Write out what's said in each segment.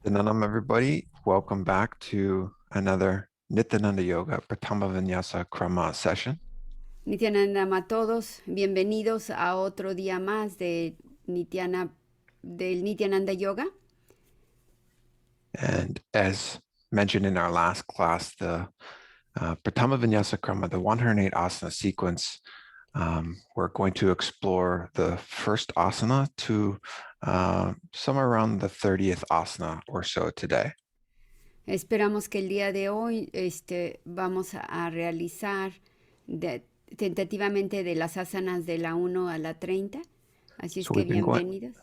Namaste, everybody. Welcome back to another Nithyananda Yoga Prathama Vinyasa Krama session. Nithyanandam a todos, bienvenidos a otro día más del Nithyananda Yoga. And as mentioned in our last class, the Prathama Vinyasa Krama, the 108 asana sequence, we're going to explore the first asana to somewhere around the 30th asana or so today. Esperamos que el día de hoy vamos a realizar tentativamente de las asanas de la 1 a la 30. Así es que bienvenidos.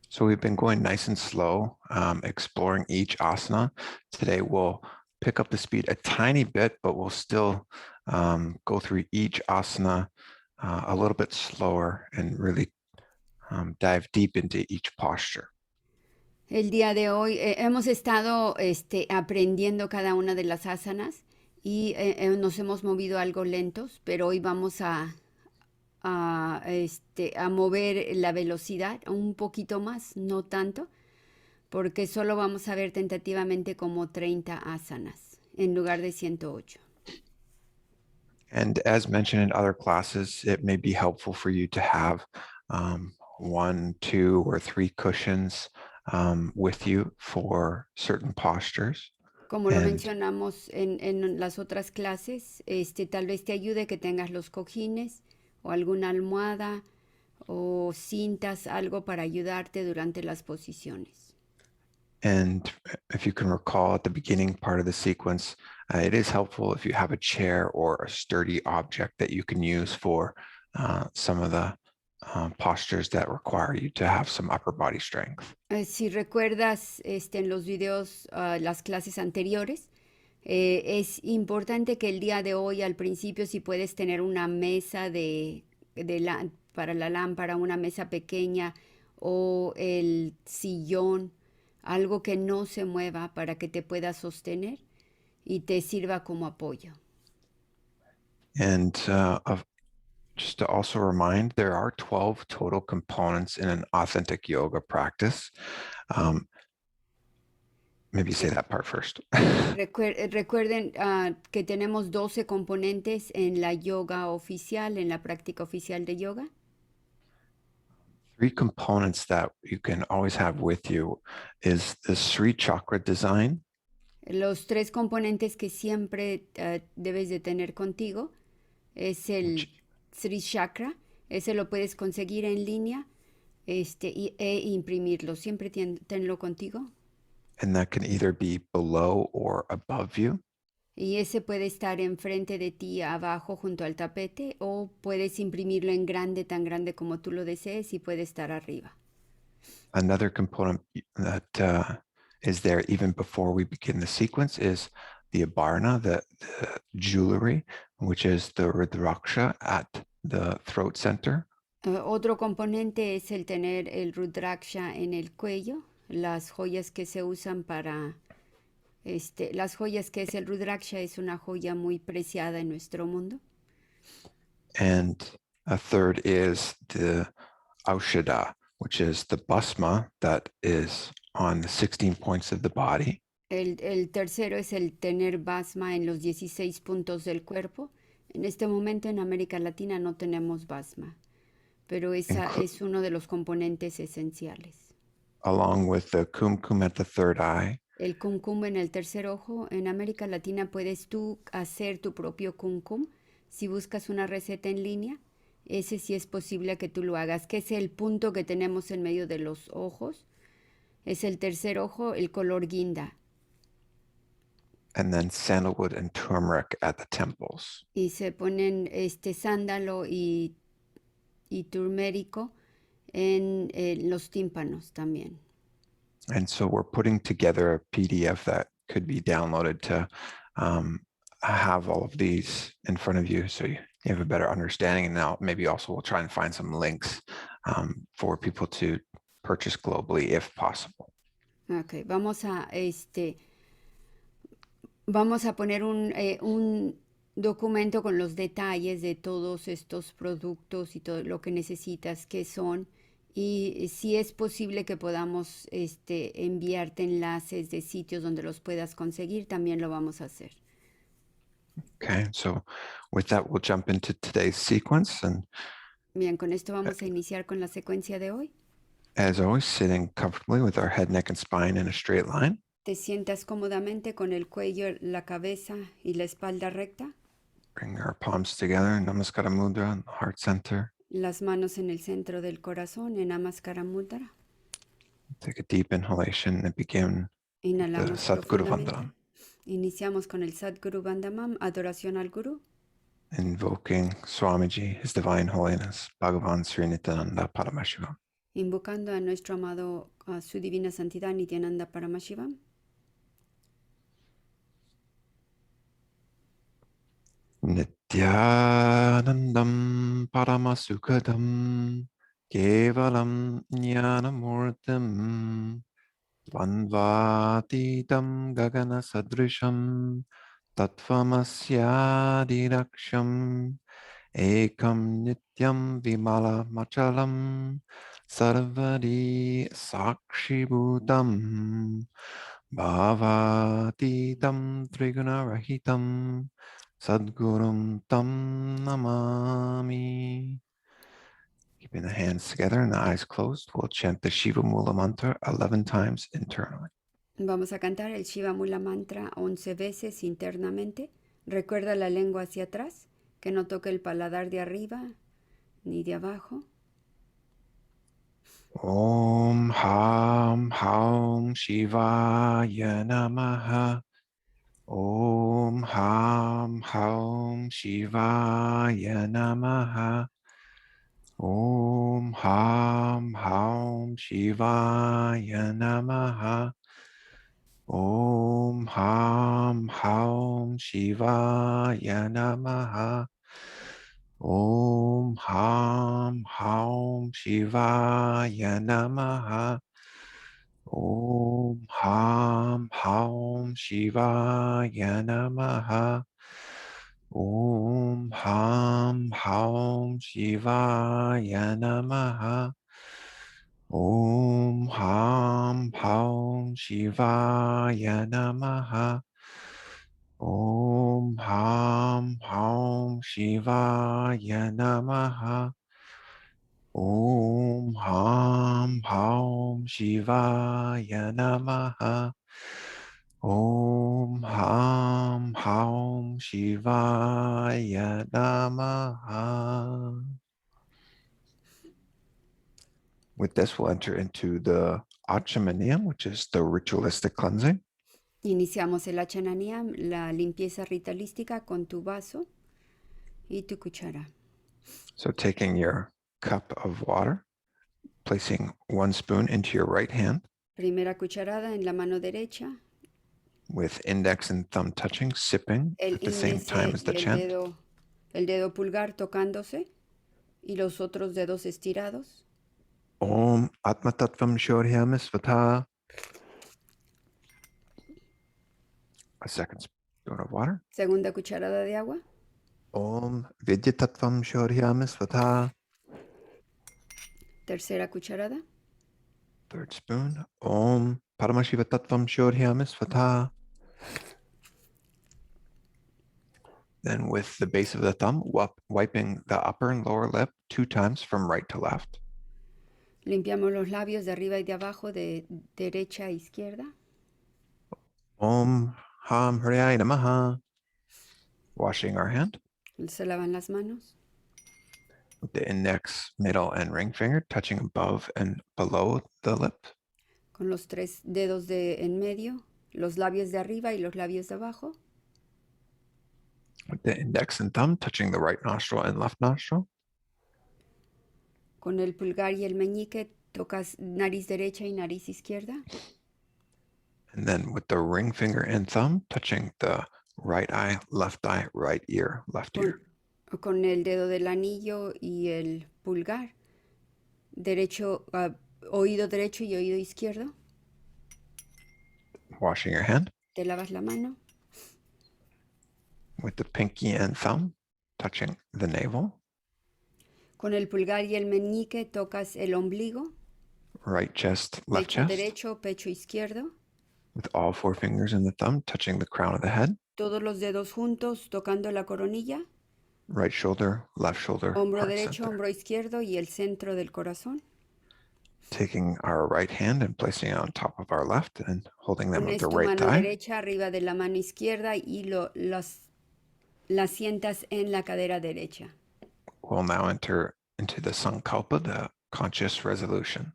So we've been going nice and slow, exploring each asana. Today we'll pick up the speed a tiny bit, but we'll still go through each asana a little bit slower and really dive deep into each posture. El día de hoy hemos estado aprendiendo cada una de las asanas y nos hemos movido algo lentos, pero hoy vamos a mover la velocidad un poquito más, no tanto, porque solo vamos a ver tentativamente como 30 asanas en lugar de 108. And as mentioned in other classes, it may be helpful for you to have 1, 2, or 3 cushions with you for certain postures. Como lo mencionamos en las otras clases, tal vez te ayude que tengas los cojines o alguna almohada o cintas, algo para ayudarte durante las posiciones. And if you can recall at the beginning part of the sequence, it is helpful if you have a chair or a sturdy object that you can use for some of the postures that require you to have some upper body strength. Si recuerdas en los videos, las clases anteriores, es importante que el día de hoy al principio si puedes tener una mesa para la lámpara, una mesa pequeña o el sillón, algo que no se mueva para que te pueda sostener y te sirva como apoyo. And just to also remind, there are 12 total components in an authentic yoga practice. Maybe say that part first. Recuerden que tenemos 12 componentes en la yoga oficial, en la práctica oficial de yoga. 3 components that you can always have with you is the Sri Chakra design. Los 3 componentes que siempre debes de tener contigo es el Sri Chakra. Ese lo puedes conseguir en línea e imprimirlo. Siempre tenlo contigo. And that can either be below or above you. Y ese puede estar enfrente de ti, abajo, junto al tapete, o puedes imprimirlo en grande, tan grande como tú lo desees, y puede estar arriba. Another component that is there even before we begin the sequence is the abharana, the jewelry, which is the rudraksha at the throat center. Otro componente es el tener el rudraksha en el cuello, las joyas que se usan para... las joyas que es el rudraksha es una joya muy preciada en nuestro mundo. And a third is the aushadha, which is the bhasma that is on the 16 points of the body. El tercero es el tener bhasma en los 16 puntos del cuerpo. En este momento en América Latina no tenemos bhasma, pero esa es uno de los componentes esenciales. Along with the kumkum at the third eye. El kumkum en el tercer ojo. En América Latina puedes tú hacer tu propio kumkum. Si buscas una receta en línea, ese sí es posible que tú lo hagas, que es el punto que tenemos en medio de los ojos. Es el tercer ojo, el color guinda. And then sandalwood and turmeric at the temples. Y se ponen sándalo y turmérico en los tímpanos también. And so we're putting together a PDF that could be downloaded to have all of these in front of you so you have a better understanding. And now maybe also we'll try and find some links for people to purchase globally if possible. Okay, vamos a poner un documento con los detalles de todos estos productos y todo lo que necesitas, qué son Y si es posible que podamos enviarte enlaces de sitios donde los puedas conseguir, también lo vamos a hacer. Okay, so with that, we'll jump into today's sequence. And Bien, con esto vamos a iniciar con la secuencia de hoy. as always, sitting comfortably with our head, neck, and spine in a straight line. Te sientas cómodamente con el cuello, la cabeza y la espalda recta, Bring our palms together, Namaskara Mudra in the heart center. las manos en el centro del corazón, en Namaskara Mudra. Take a deep inhalation and begin with the Inhalamos Sadguru profundamente. Vandanam, Iniciamos con el Sadguru Vandamam, adoración al Gurú, invoking Swamiji, His Divine Holiness, Bhagavan Sri Nithyananda Paramashivam. invocando a nuestro amado, a su Divina Santidad Nithyananda Paramashivam. Nithyanandam Paramasukadam Kevalam Jnanamurtam Vanvatitam Gagana Sadrisham Tattvamasyadiraksham Ekam Nityam Vimala Machalam Sarvadi Sakshibhutam Bhavatitam Triguna Sadgurum Tam Namami. Keeping the hands together and the eyes closed, we'll chant the Shiva Mula mantra 11 times internally. Vamos a cantar el Shiva Mula Mantra 11 veces internamente. Recuerda la lengua hacia atrás, que no toque el paladar de arriba ni de abajo. Om Ham Haum Shivaya Namaha. Om Ham Haum Shivaya Namaha. Om Ham Haum Shivaya Namaha. Om Ham Haum Shivaya Namaha. Om Ham Haum Shivaya Namaha. Om Ham Haum Shivaya Namaha. Om Ham Haum Shivaya Namaha. Om Ham Haum Shivaya Namaha. Om Ham Haum Shivaya Namaha. Om Ham Haum Shivaya Namaha. Om Ham Haum Shivaya Namaha. With this, we'll enter into the Achamaniyam, which is the ritualistic cleansing. Iniciamos el Achananiyam, la limpieza ritualística con tu vaso y tu cuchara. So taking your cup of water, placing 1 spoon into your right hand, Primera cucharada en la mano derecha, with index and thumb touching, sipping el at the same índice time as the y chant. el dedo pulgar tocándose y los otros dedos estirados. Om Atma Tattvam Shodhyam Svata. A second spoon of water. Segunda cucharada de agua. Om Vidya Tattvam Shodhyam Svata. Tercera cucharada. Third spoon. Om Paramashiva Tattvam Shodhyam Svata. Then with the base of the thumb, wiping the upper and lower lip 2 times from right to left. Limpiamos los labios de arriba y de abajo, de derecha a izquierda. Om Ham Hriya Namaha. Washing our hand Se lavan las manos. with the index, middle, and ring finger touching above and below the lip. Con los 3 dedos de en medio, los labios de arriba y los labios de abajo. With the index and thumb touching the right nostril and left nostril. Con el pulgar y el meñique tocas nariz derecha y nariz izquierda. And then with the ring finger and thumb touching the right eye, right ear, left ear. Con el dedo del anillo y el pulgar. Derecho, oído derecho y oído izquierdo. Washing your hand. Te lavas la mano. With the pinky and thumb touching the navel. Con el pulgar y el meñique tocas el ombligo, right chest, left pecho chest, derecho, pecho izquierdo, with all 4 fingers and the thumb touching the crown of the head. todos los dedos juntos tocando la coronilla, Right shoulder, left shoulder, hombro heart derecho, center. hombro izquierdo y el centro del corazón. Taking our right hand and placing it on top of our left and holding them with Pones the tu right mano thigh. derecha arriba de la mano izquierda y la sientas en la cadera derecha. We'll now enter into the Sankalpa, the conscious resolution.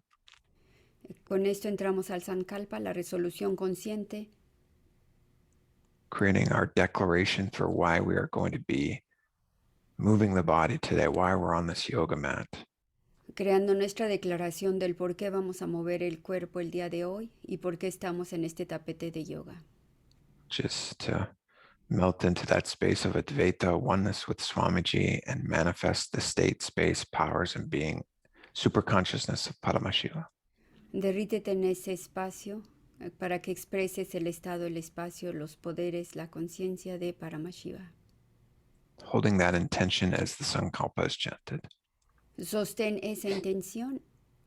Con esto entramos al Sankalpa, la resolución consciente, Creating our declaration for why we are going to be moving the body today, why we're on this yoga mat. creando nuestra declaración del por qué vamos a mover el cuerpo el día de hoy y por qué estamos en este tapete de yoga. Just to melt into that space of Advaita, oneness with Swamiji, and manifest the state, space, powers, and being, super consciousness of Paramashiva. Derrítete en ese espacio para que expreses el estado, el espacio, los poderes, la conciencia de Paramashiva. Holding that intention as the Sankalpa is chanted. Sostén esa intención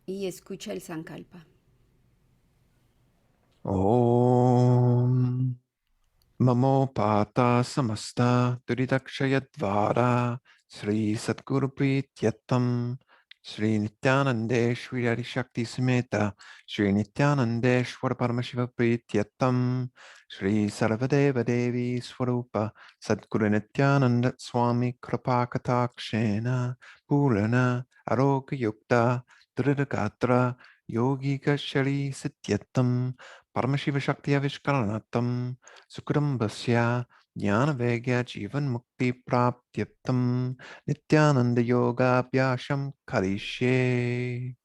y escucha el Sankalpa. Om Mamopata Samasta Duridakshayadvara Sri Satguru Prityatam Sri Nithyanandeshwari Adi Shakti Sameta Sri Nithyanandeshwara Paramashiva Prityatam Sri Sarvadeva Devi Swarupa Sadguru Nithyananda Swami Kripakatakshena Purana Aroga Yukta Dridagatra Yogika Shari Sityatam Paramashiva Shakti Avishkaranatam Sukram Basya Jnana Vegya Jivan Mukti Praptyaptam Nityananda Yoga Abhyasham Karishe.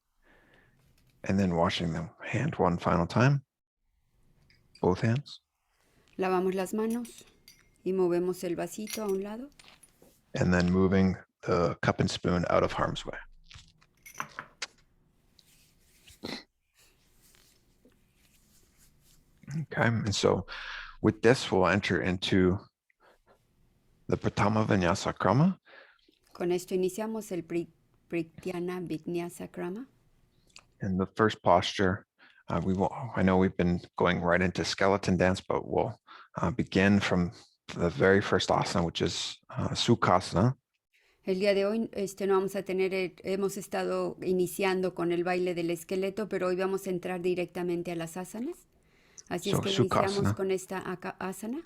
And then washing the hand one final time. Both hands. Lavamos las manos y movemos el vasito a un lado. And then moving the cup and spoon out of harm's way. Okay, and so with this, we'll enter into the Prathama Vinyasa Krama. Con esto iniciamos el Prathama Vinyasa Krama. In the first posture, I know we've been going right into skeleton dance, but we'll begin from the very first asana, which is Sukhasana. El día de hoy no vamos a tener, hemos estado iniciando con el baile del esqueleto, pero hoy vamos a entrar directamente a las asanas. Así es So que iniciamos Sukhasana. con esta asana.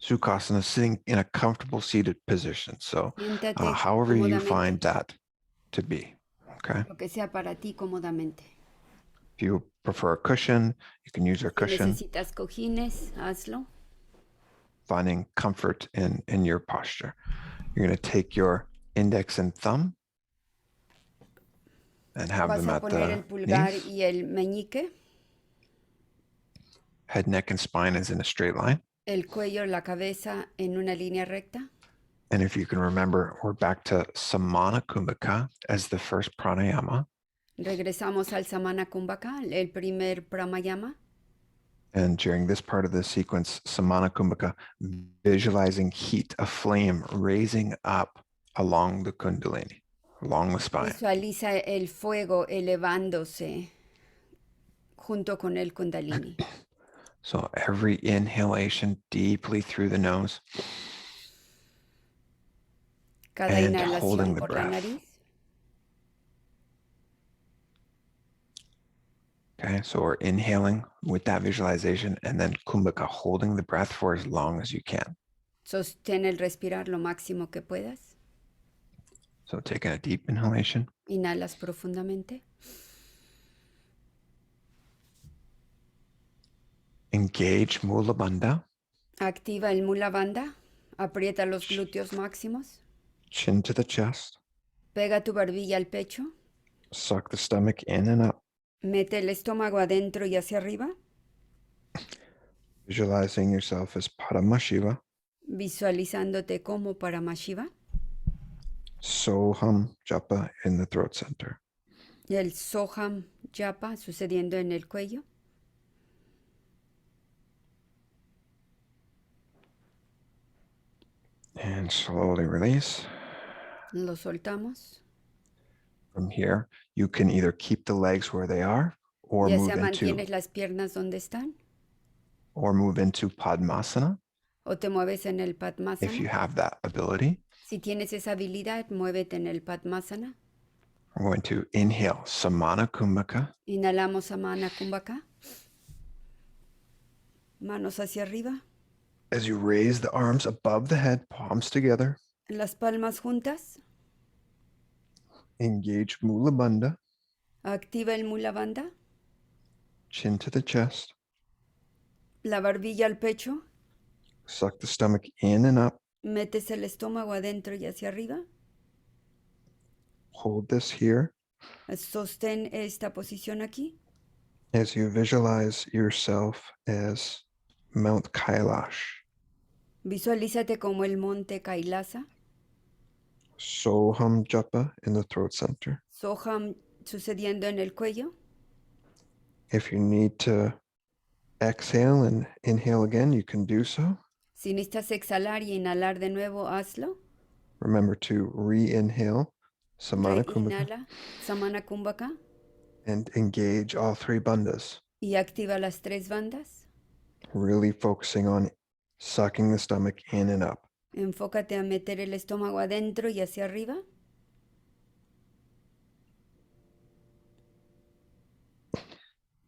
Sukhasana, sitting in a comfortable seated position. So Siéntate however you cómodamente, find that to be, okay? lo que sea para ti cómodamente. If you prefer a cushion, you can use your Si cushion, necesitas cojines, hazlo. finding comfort in your posture. You're going to take your index and thumb and have Vas them a at poner the el pulgar knees. y el meñique, Head, neck, and spine is in a straight line. el cuello, la cabeza en una línea recta. And if you can remember, we're back to Samana Kumbhaka as the first pranayama. Regresamos al Samana Kumbhaka, el primer pranayama. And during this part of the sequence, Samana Kumbhaka, visualizing heat, a flame raising up along the Kundalini, along the spine. Visualiza el fuego elevándose junto con el Kundalini. So every inhalation deeply through the nose. Cada And inhalación holding the por la breath. nariz. Okay, so we're inhaling with that visualization and then Kumbhaka, holding the breath for as long as you can. Sostén el respirar lo máximo que puedas. So taking a deep inhalation. Inhalas profundamente. Engage Mula Bandha. Activa el Mula Bandha. Aprieta los glúteos máximos. Chin to the chest. Pega tu barbilla al pecho. Suck the stomach in and up. Mete el estómago adentro y hacia arriba. Visualizing yourself as Paramashiva. Visualizándote como Paramashiva. Soham Japa in the throat center. El Soham Japa sucediendo en el cuello. And slowly release. Lo soltamos. From here, you can either keep the legs where they are or Ya move sea into mantienes las piernas donde están Padmasana o te mueves en el if Padmasana. you have that ability. Si tienes esa habilidad, muévete en el Padmasana. We're going to inhale Samana Kumbhaka. Inhalamos Samana Kumbhaka. Manos hacia arriba. As you raise the arms above the head, palms together, Las palmas juntas. engage Mula Bandha, Activa el Mula Bandha. chin to the chest, La barbilla al pecho. suck the stomach in and up. Metes el estómago adentro y hacia arriba. Hold this here Sostén esta posición aquí. as you visualize yourself as Mount Kailash. Visualízate como el monte Kailasa. Soham Japa in the throat center. Soham sucediendo en el cuello. If you need to exhale and inhale again, you can do so. Si necesitas exhalar y inhalar de nuevo, hazlo. Remember to re-inhale Samana Kumbhaka Inhala Samana Kumbhaka and engage all three bandhas, y activa las tres bandas. really focusing on sucking the stomach in and up. Enfócate a meter el estómago adentro y hacia arriba.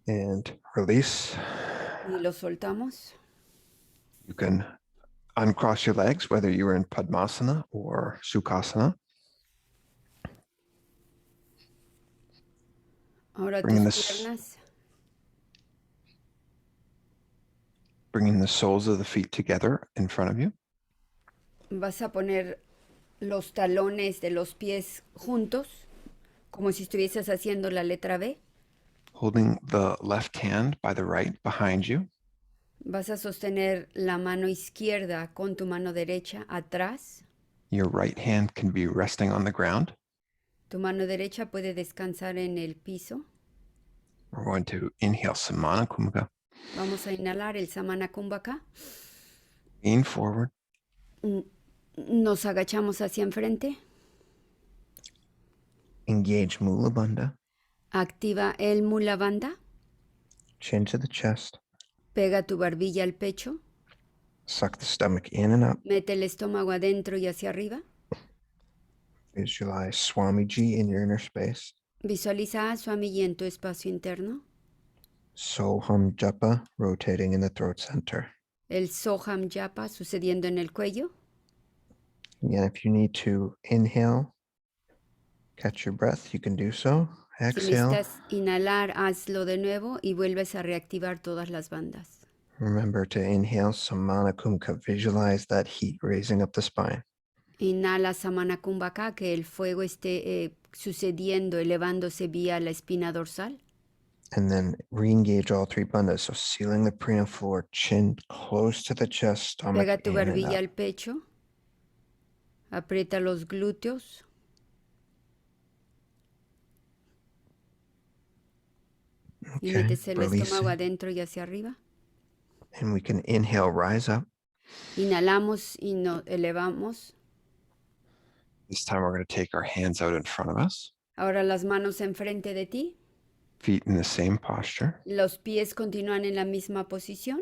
And release. Y lo soltamos. You can uncross your legs, whether you are in Padmasana or Sukhasana. Ahora Bringing tus this- piernas. Bringing the soles of the feet together in front of you. Vas a poner los talones de los pies juntos, como si estuvieses haciendo la letra B. Holding the left hand by the right behind you. Vas a sostener la mano izquierda con tu mano derecha atrás. Your right hand can be resting on the ground. Tu mano derecha puede descansar en el piso. We're going to inhale Samana Kumbhaka. Vamos a inhalar el Samana Kumbhaka. Lean forward. Nos agachamos hacia enfrente. Engage Mula Bandha. Activa el Mula Bandha. Chin to the chest. Pega tu barbilla al pecho. Suck the stomach in and up. Mete el estómago adentro y hacia arriba. Visualize Swamiji in your inner space. Visualiza a Swamiji en tu espacio interno. Soham Japa rotating in the throat center. El Soham Japa sucediendo en el cuello. Again, if you need to inhale, catch your breath, you can do so. Si Exhale. necesitas inhalar, hazlo de nuevo y vuelves a reactivar todas las bandas. Remember to inhale Samana Kumbhaka. Visualize that heat raising up the spine. Inhala Samana Kumbhaka, que el fuego esté sucediendo, elevándose vía la espina dorsal. And then re-engage all three bandhas. So sealing the perineum floor, chin close to the chest, stomach Pega tu in and barbilla up. al pecho. Aprieta los glúteos. Y Okay, metes el releasing. estómago adentro y hacia arriba. And we can inhale, rise up. Inhalamos y nos elevamos. This time we're going to take our hands out in front of us, Ahora las manos enfrente de ti. feet in the same posture. Los pies continúan en la misma posición.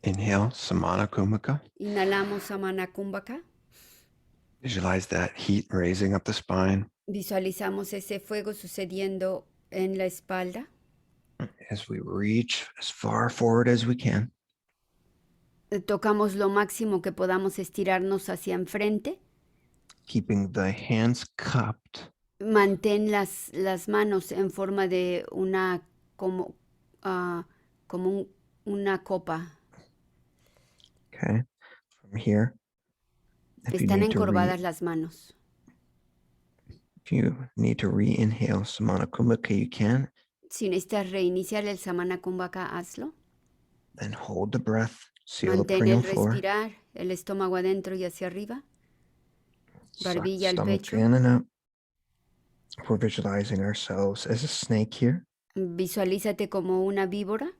Inhale, Samana Kumbhaka. Inhalamos Samana Kumbhaka. Visualize that heat raising up the spine Visualizamos ese fuego sucediendo en la espalda. as we reach as far forward as we can. Tocamos lo máximo que podamos estirarnos hacia enfrente. Keeping the hands cupped. Mantén las manos en forma de una una copa. Okay. From here, if you Están need to encorvadas las manos. re-inhale Samana Kumbhaka, you can. Si necesitas reiniciar el Samana Kumbhaka, hazlo. Then hold the breath. Seal the Mantén perineum el floor. respirar, el estómago adentro y hacia arriba. Suck the Barbilla al stomach pecho. in and up. We're visualizing ourselves as a snake here. Visualízate como una víbora.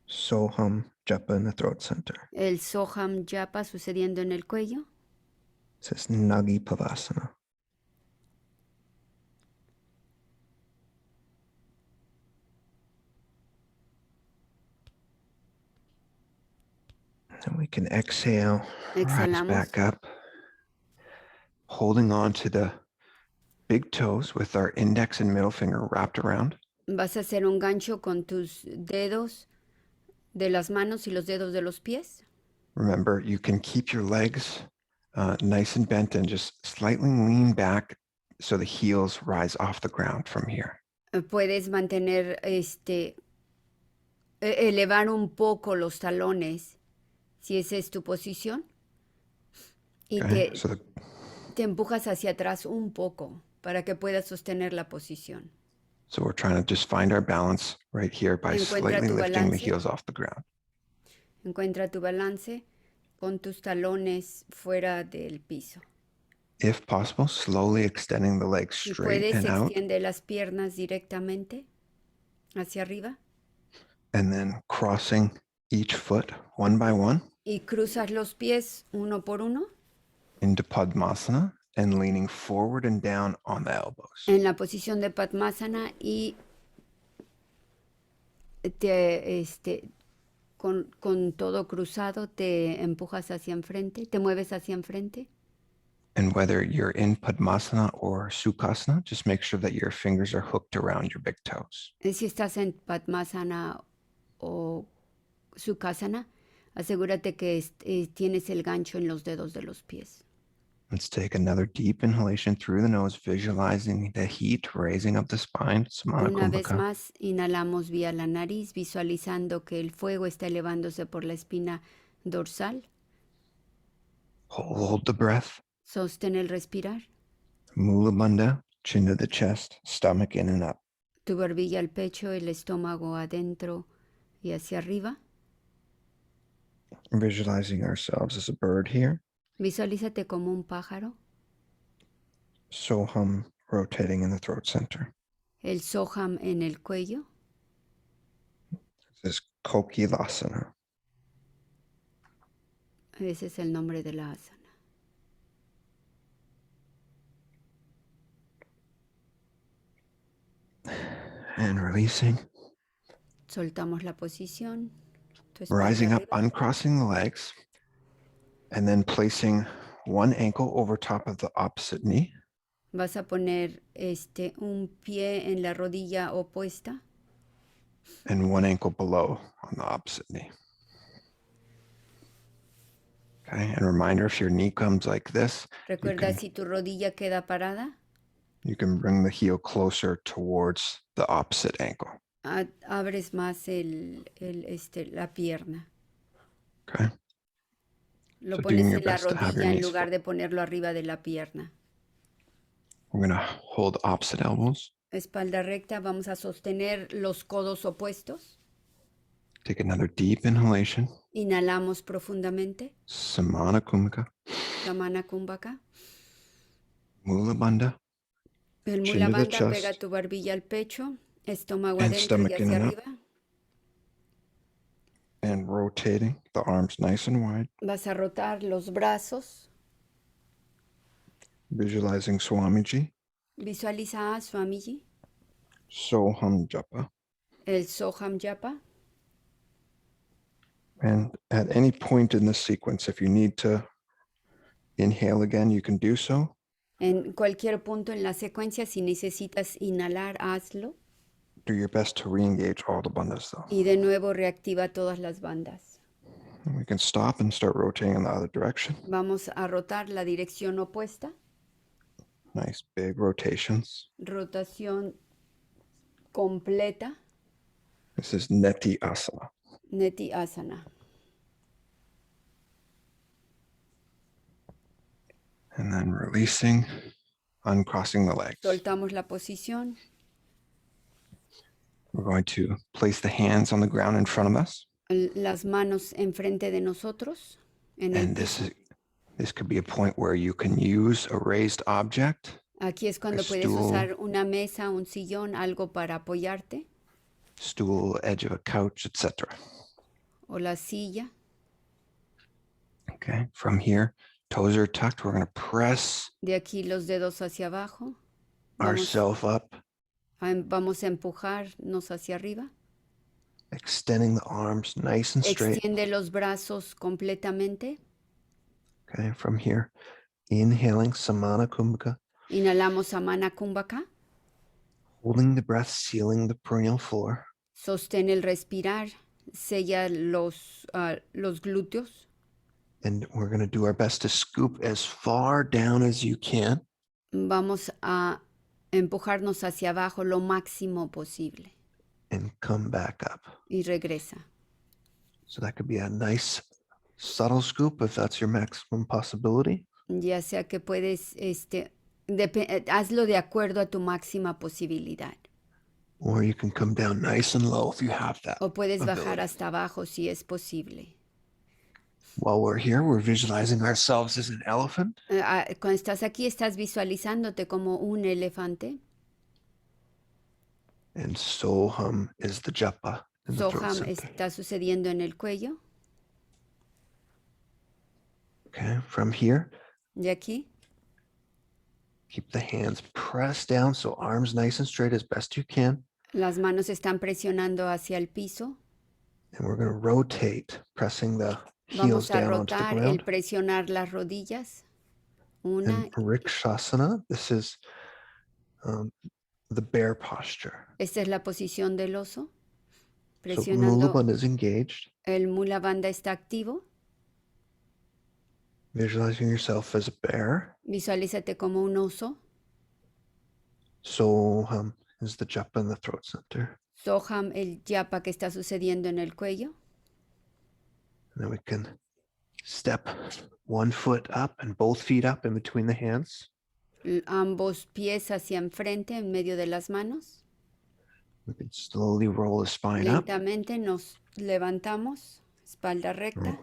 Soham Japa in the throat center. El Soham Japa sucediendo en el cuello. This is Nagi Pavasana. And we can exhale, rise Exhalamos. back up, holding on to the big toes with our index and middle finger wrapped around. Vas a hacer un gancho con tus dedos de las manos y los dedos de los pies. Remember, you can keep your legs nice and bent and just slightly lean back so the heels rise off the ground from here. Puedes mantener, elevar un poco los talones, si esa es tu posición, y Okay, so te empujas hacia atrás un poco para que puedas sostener la posición. so we're trying to just find our balance right here by Encuentra slightly tu lifting the balance. heels off the ground. Encuentra tu balance con tus talones fuera del piso. If possible, slowly extending the legs Si straight puedes, and out, extiende las piernas directamente hacia arriba and then crossing each foot one by one y cruzas los pies uno por uno into Padmasana and leaning forward and down on the elbows. en la posición de Padmasana y con todo cruzado te empujas hacia enfrente, te mueves hacia enfrente. And whether you're in Padmasana or Sukhasana, just make sure that your fingers are hooked around your big toes. Si estás en Padmasana o Sukhasana, asegúrate que tienes el gancho en los dedos de los pies. Let's take another deep inhalation through the nose, visualizing the heat rising up the spine. Samana Una vez Kumbhaka. más, inhalamos vía la nariz, visualizando que el fuego está elevándose por la espina dorsal. Hold the breath. Sostén el respirar. Mula Bandha, chin to the chest, stomach in and up. Tu barbilla al pecho, el estómago adentro y hacia arriba. Visualizing ourselves as a bird here. Visualízate como un pájaro. Soham rotating in the throat center. El soham en el cuello. This is Kokilasana. Ese es el nombre de la asana. And releasing. Soltamos la posición. Rising up, uncrossing the legs, and then placing one ankle over top of the opposite knee. Vas a poner un pie en la rodilla opuesta. And one ankle below on the opposite knee. Okay, and reminder, if your knee comes like this, Recuerda, si tu rodilla queda parada, you can bring the heel closer towards the opposite ankle. abres más la pierna. Okay. Lo So pones doing your en la best to have your rodilla en knees lugar de ponerlo arriba de la pierna. We're going to hold opposite elbows. Espalda recta, vamos a sostener los codos opuestos. Take another deep inhalation. Inhalamos profundamente. Samana Kumbhaka. Samana Kumbhaka. Mula Bandha. El Chin Mula to the Bandha, pega chest. tu barbilla al pecho, estómago And adentro y stomach in hacia and up. arriba. And rotating the arms nice and wide. Vas a rotar los brazos. Visualizing Swamiji. Visualiza a Swamiji. Soham Japa. El Soham Japa. And at any point in this sequence, if you need to inhale again, you can do so. En cualquier punto en la secuencia, si necesitas inhalar, hazlo. Do your best to re-engage all the bandhas though. Y de nuevo reactiva todas las bandas. And we can stop and start rotating in the other direction. Vamos a rotar la dirección opuesta. Nice big rotations. Rotación completa. This is Neti Asana. Neti Asana. And then releasing, uncrossing the legs. Soltamos la posición. We're going to place the hands on the ground in front of us. Las manos enfrente de nosotros. En el And this could be a point where you can use a raised object. Aquí es cuando puedes stool. usar una mesa, un sillón, algo para apoyarte. Stool, edge of a couch, etc. O la silla. Okay, from here, toes are tucked. We're going to press De aquí los dedos hacia abajo. ourselves up. Vamos a empujarnos hacia arriba. Extending the arms nice and straight. Extiende los brazos completamente. Okay, from here, inhaling Samana Kumbhaka, Inhalamos Samana Kumbhaka. holding the breath, sealing the perennial floor. Sostén el respirar. Sella los glúteos. And we're going to do our best to scoop as far down as you can. Vamos a empujarnos hacia abajo lo máximo posible. And come back up. Y regresa. So that could be a nice subtle scoop if that's your maximum possibility. Ya sea que puedes, hazlo de acuerdo a tu máxima posibilidad. Or you can come down nice and low if you have that. O puedes bajar ability. hasta abajo si es posible. While we're here, we're visualizing ourselves as an elephant. Cuando estás aquí, estás visualizándote como un elefante. And Soham is the japa in the throat Soham center. está sucediendo en el cuello. Okay, from here, De aquí. keep the hands pressed down, so arms nice and straight as best you can. Las manos están presionando hacia el piso. And we're going to rotate, pressing the heels Vamos a down onto the rotar, el ground. presionar las rodillas. Una. And Rikshasana, this is the bear posture. Esta es la posición del oso. So Presionando. Mula Bandha is engaged. El Mula Bandha está activo. Visualizing yourself as a bear. Visualízate como un oso. Soham is the japa in the throat center. Soham, el yapa que está sucediendo en el cuello. And then we can step one foot up and both feet up in between the hands. Ambos pies hacia enfrente en medio de las manos. We can slowly roll the spine up. Lentamente nos levantamos, espalda recta.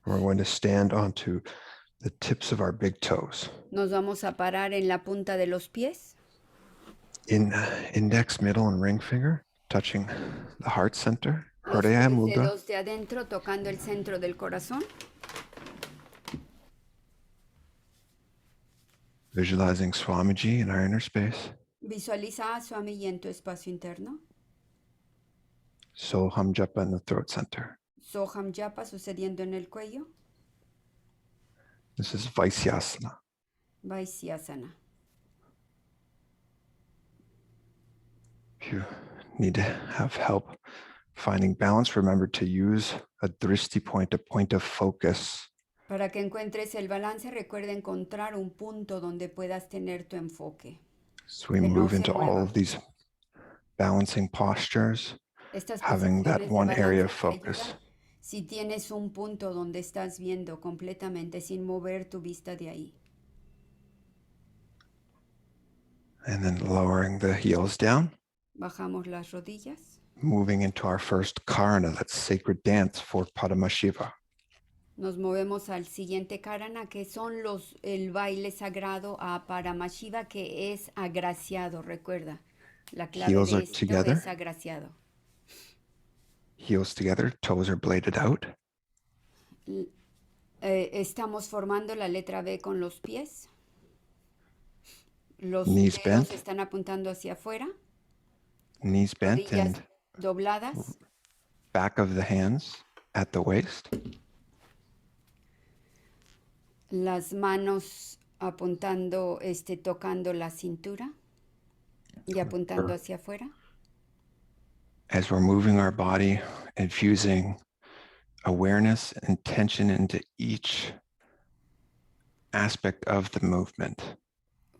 And we're going to stand onto the tips of our big toes. Nos vamos a parar en la punta de los pies. In index, middle, and ring finger, touching the heart center. Los Hridaya tres mudra. dedos de adentro tocando el centro del corazón. Visualizing Swamiji in our inner space. Visualiza a Swami en tu espacio interno. Soham japa in the throat center. Soham Japa sucediendo en el cuello. This is Vaisyasana. Vaisyasana. If you need to have help finding balance, remember to use a drishti point, a point of focus. Para que encuentres el balance, recuerda encontrar un punto donde puedas tener tu enfoque. So we Que no move se into all mueva. of these balancing postures, Estas having that posiciones de one area of balance te ayudan focus. si tienes un punto donde estás viendo completamente sin mover tu vista de ahí. And then lowering the heels down, Bajamos las rodillas. moving into our first karana, that's sacred dance for Paramashiva. Nos movemos al siguiente karana, que son el baile sagrado a Paramashiva, que es agraciado, recuerda. La clave Heels de are esto together. es agraciado. Heels together, toes are bladed out. Estamos formando la letra B con los pies. Los Knees dedos bent. están apuntando hacia afuera. Knees bent Rodillas and dobladas. back of the hands at the waist. Las manos apuntando, tocando la cintura y apuntando hacia afuera. As we're moving our body, infusing awareness and tension into each aspect of the movement.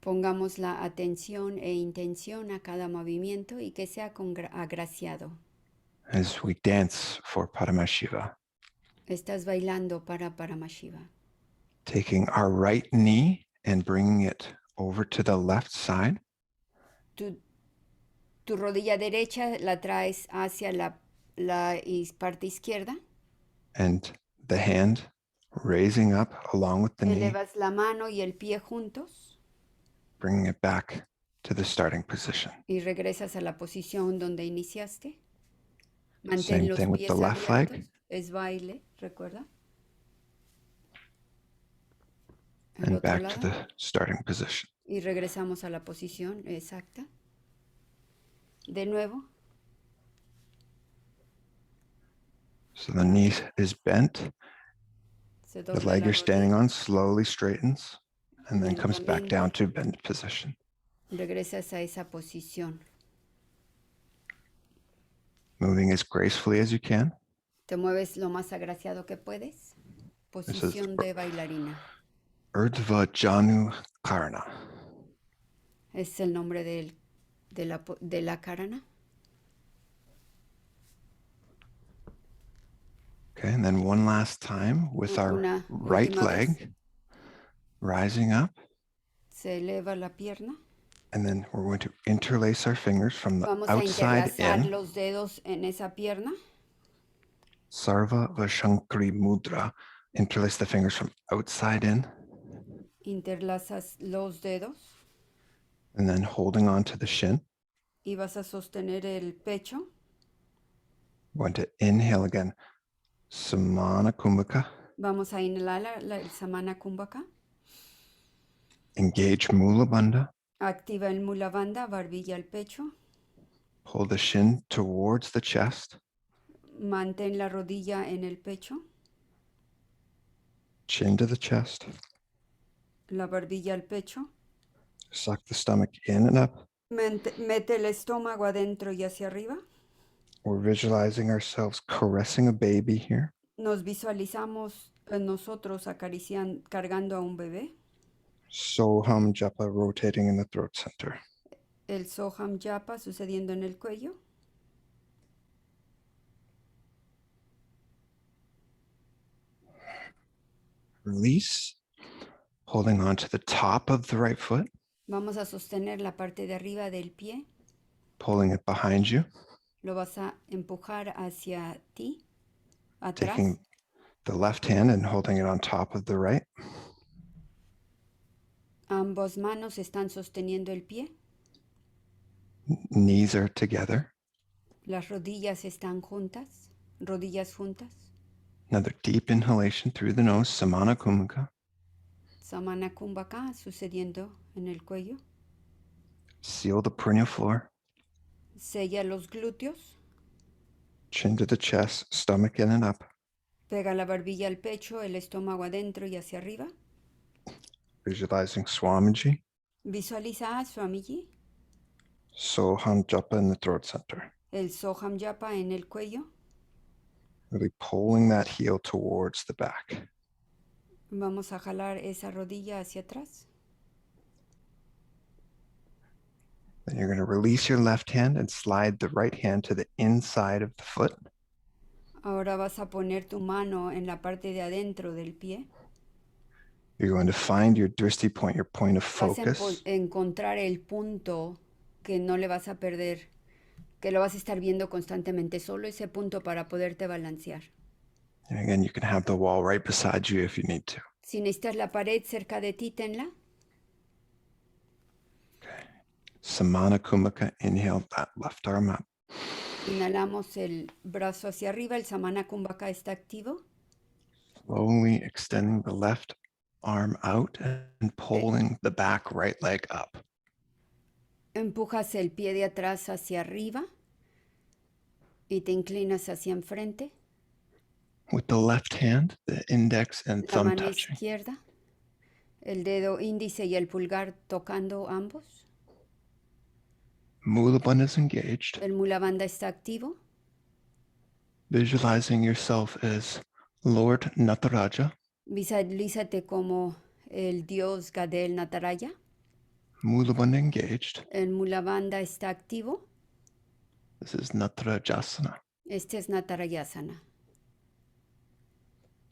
Pongamos la atención e intención a cada movimiento y que sea agraciado. As we dance for Paramashiva, Estás bailando para Paramashiva. taking our right knee and bringing it over to the left side. Tu rodilla derecha la traes hacia la parte izquierda. And the hand raising up along with the knee, Elevas la mano y el pie juntos bringing it back to the starting position. y regresas a la posición donde iniciaste. Same Mantén los thing with pies the left leg. abiertos. Es baile, recuerda. El And otro back to lado. the starting position. Y regresamos a la posición exacta. De nuevo. So the knee is bent. Se The dobla leg la you're standing rodilla, on slowly straightens and then comes back down lentamente to bent position. regresas a esa posición. Moving as gracefully as you can. Te mueves lo más agraciado que puedes. This is Posición de bailarina. Urdhva Janu Karana. Es el nombre de la karana. Okay, and then one last time with our Una right última vez. leg rising up. Se eleva la pierna. And then we're going to interlace our fingers from the Vamos a outside interlazar in. los dedos en esa pierna. Sarva Vashankari Mudra. Interlace the fingers from outside in. Interlazas los dedos And then holding on to the shin. y vas a sostener el pecho. We're going to inhale again. Samana Kumbhaka. Vamos a inhalar el Samana Kumbhaka. Engage Mula Bandha. Activa el Mula Bandha, barbilla al pecho. Pull the shin towards the chest. Mantén la rodilla en el pecho. Chin to the chest. La barbilla al pecho. Suck the stomach in and up. Mete el estómago adentro y hacia arriba. We're visualizing ourselves caressing a baby here. Nos visualizamos nosotros cargando a un bebé. Soham Japa rotating in the throat center. El Soham Japa sucediendo en el cuello. Release. Holding on to the top of the right foot. Vamos a sostener la parte de arriba del pie. Pulling it behind you. Lo vas a empujar hacia ti, atrás. Taking the left hand and holding it on top of the right. Ambas manos están sosteniendo el pie. Knees are together. Las rodillas están juntas. Rodillas juntas. Another deep inhalation through the nose, Samana Kumbhaka. Samana Kumbhaka sucediendo en el cuello. Seal the perineal floor. Sella los glúteos. Chin to the chest, stomach in and up. Pega la barbilla al pecho, el estómago adentro y hacia arriba. Visualizing Swamiji. Visualiza a Swamiji. Soham Japa in the throat center. El Soham Japa en el cuello. Really pulling that heel towards the back. Vamos a jalar esa rodilla hacia atrás. Then you're going to release your left hand and slide the right hand to the inside of the foot. Ahora vas a poner tu mano en la parte de adentro del pie. You're going to find your drishti point, your point of Vas a focus. encontrar el punto que no le vas a perder, que lo vas a estar viendo constantemente, solo ese punto para poderte balancear. And again, you can have the wall right beside you if you need to. Si necesitas la pared cerca de ti, tenla. Okay. Samana Kumbhaka, inhale that left arm up. Inhalamos el brazo hacia arriba, el Samana Kumbhaka está activo. Slowly extending the left arm out and pulling the back right leg up. Empujas el pie de atrás hacia arriba y te inclinas hacia enfrente. With the left hand, the index and La thumb mano touching. izquierda, el dedo índice y el pulgar tocando ambos. Mula Bandha is engaged. El Mula Bandha está activo. Visualizing yourself as Lord Nataraja. Visualízate como el dios Gadel Nataraya. Mula Bandha engaged. El Mula Bandha está activo. This is Natarajasana. Este es Natarayasana.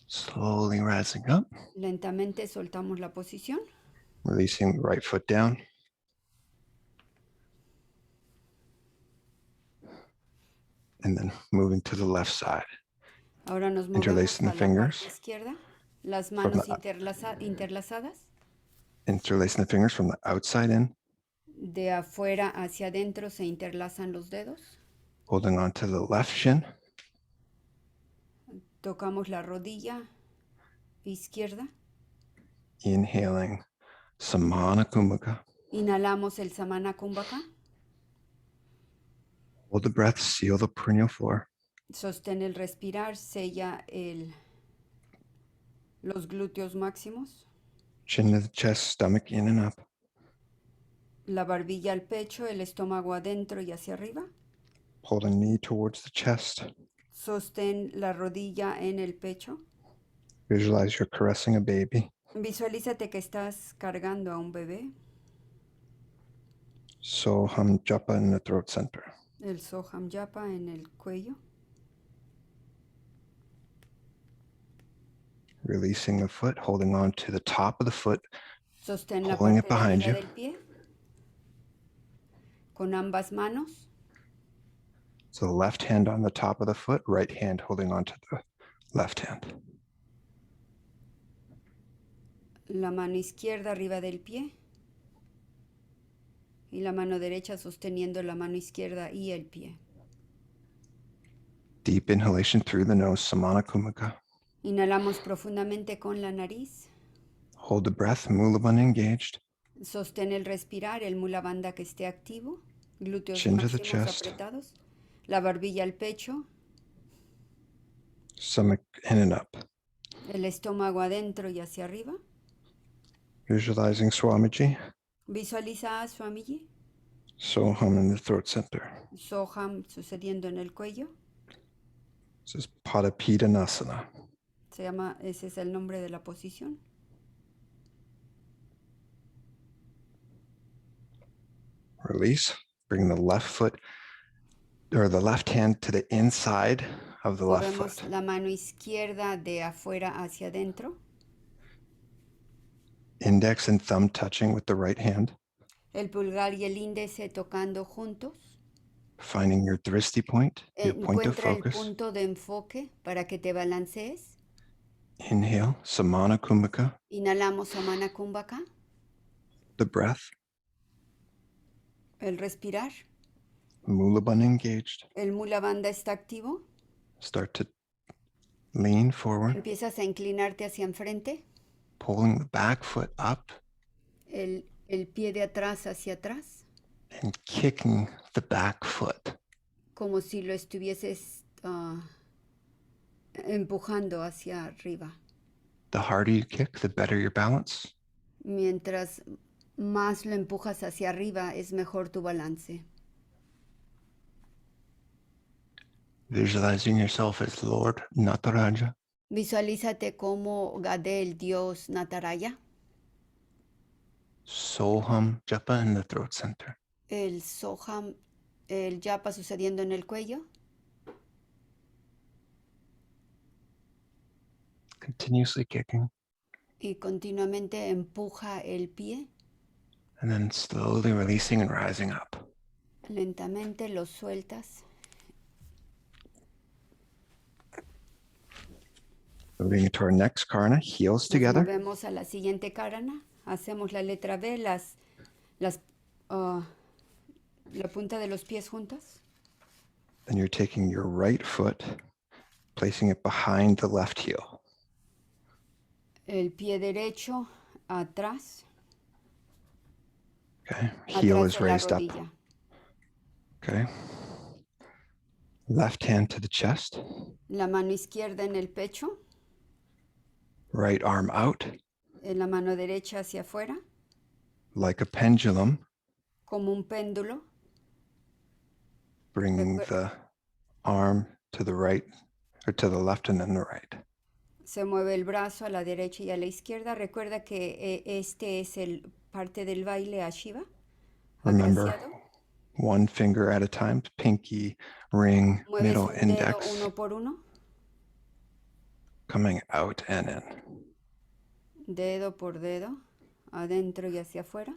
Slowly rising up. Lentamente soltamos la posición. Releasing the right foot down. And then moving to the left side. Ahora nos movemos Interlacing a the la fingers. parte izquierda. Las manos the- interlazadas. Interlacing the fingers from the outside in. De afuera hacia adentro se interlazan los dedos. Holding on to the left shin. Tocamos la rodilla izquierda. Inhaling Samana Kumbhaka. Inhalamos el Samana Kumbhaka. Hold the breath, seal the perineal floor. Sostén el respirar, sella los glúteos máximos. Chin to the chest, stomach in and up. La barbilla al pecho, el estómago adentro y hacia arriba. Hold a knee towards the chest. Sostén la rodilla en el pecho. Visualize you're caressing a baby. Visualízate que estás cargando a un bebé. Soham Japa in the throat center. El Soham Japa en el cuello. Releasing the foot, holding on to the top of the foot, Sostén la pulling it parte de behind arriba you. del pie. Con ambas manos. So the left hand on the top of the foot, right hand holding on to the left hand. La mano izquierda arriba del pie. Y la mano derecha sosteniendo la mano izquierda y el pie. Deep inhalation through the nose, Samana Kumaka. Inhalamos profundamente con la nariz. Hold the breath, Mula Bandha engaged. Sostén el respirar, el mula bandha que esté activo. Glúteos Chin to the máximos chest. apretados. La barbilla al pecho. Stomach in and up. El estómago adentro y hacia arriba. Visualizing Swamiji. Visualiza a Swamiji. Soham in the throat center. Soham sucediendo en el cuello. This is Padapidanasana. Ese es el nombre de la posición. Release. Bring the left foot or the left hand to the inside of the left Movemos foot. la mano izquierda de afuera hacia adentro. Index and thumb touching with the right hand. El pulgar y el índice tocando juntos. Finding your drishti point, your point of Encuentra el focus. punto de enfoque para que te balancees. Inhale, Samana Kumbhaka. Inhalamos Samana Kumbhaka. The breath, El respirar. Mula Bandha engaged. El mula bandha está activo. Start to lean forward, Empiezas a inclinarte hacia enfrente. pulling the back foot up El pie de atrás hacia atrás. and kicking the back foot. Como si lo estuvieses empujando hacia arriba. The harder you kick, the better your balance. Mientras más lo empujas hacia arriba, es mejor tu balance. Visualizing yourself as Lord Nataraja. Visualízate como Gadel, Dios Nataraya. Soham Japa in the throat center. El Soham, el Japa sucediendo en el cuello. Continuously kicking. Y continuamente empuja el pie. And then slowly releasing and rising up. Lentamente lo sueltas. Moving into our next karna, heels Nos together. movemos a la siguiente karana. Hacemos la letra B, la punta de los pies juntas. Then you're taking your right foot, placing it behind the left heel. El pie derecho atrás. Okay, heel Atrás is de la raised up. rodilla. Okay. Left hand to the chest, La mano izquierda en el pecho. right arm out, La mano derecha hacia afuera. like a pendulum, Como un péndulo. bringing the arm to the right or to the left and then the right. Se mueve el brazo a la derecha y a la izquierda. Recuerda que este es el parte del baile a Shiva. Remember, Agraciado. one finger at a time, pinky, ring, Mueves middle un dedo index, uno por uno. coming out and in. Dedo por dedo. Adentro y hacia afuera.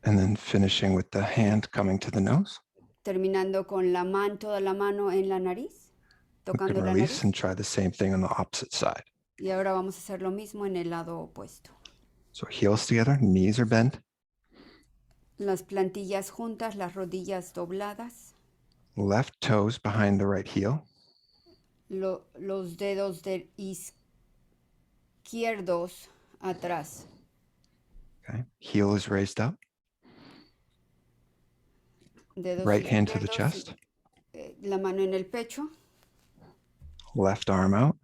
And then finishing with the hand coming to the nose. Terminando con toda la mano en la nariz. You Tocando can la release nariz. and try the same thing on the opposite side. Y ahora vamos a hacer lo mismo en el lado opuesto. So heels together, knees are bent, Las plantillas juntas, las rodillas dobladas. left toes behind the right heel. Los dedos izquierdos atrás. Okay. Heel is raised up. Dedos Right hand to the izquierdos, chest. la mano en el pecho. left arm out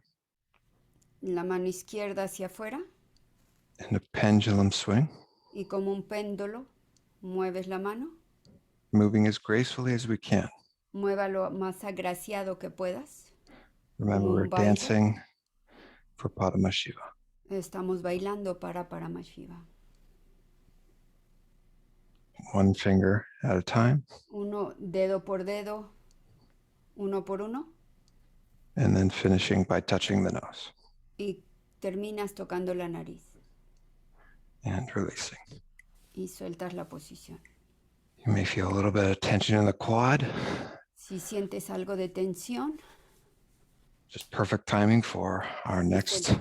la mano izquierda hacia afuera in a pendulum swing, y como un péndulo mueves la mano. moving as gracefully as we can. Mueva lo más agraciado que puedas. Remember, Como we're un baile. dancing for Paramashivam. Estamos bailando para Paramashiva. One finger at a time, Uno dedo por dedo, uno por uno, and then finishing by touching the nose y terminas tocando la nariz and releasing. y sueltas la posición. You may feel a little bit of tension in the quad. Si sientes algo de tensión, Just perfect timing for our next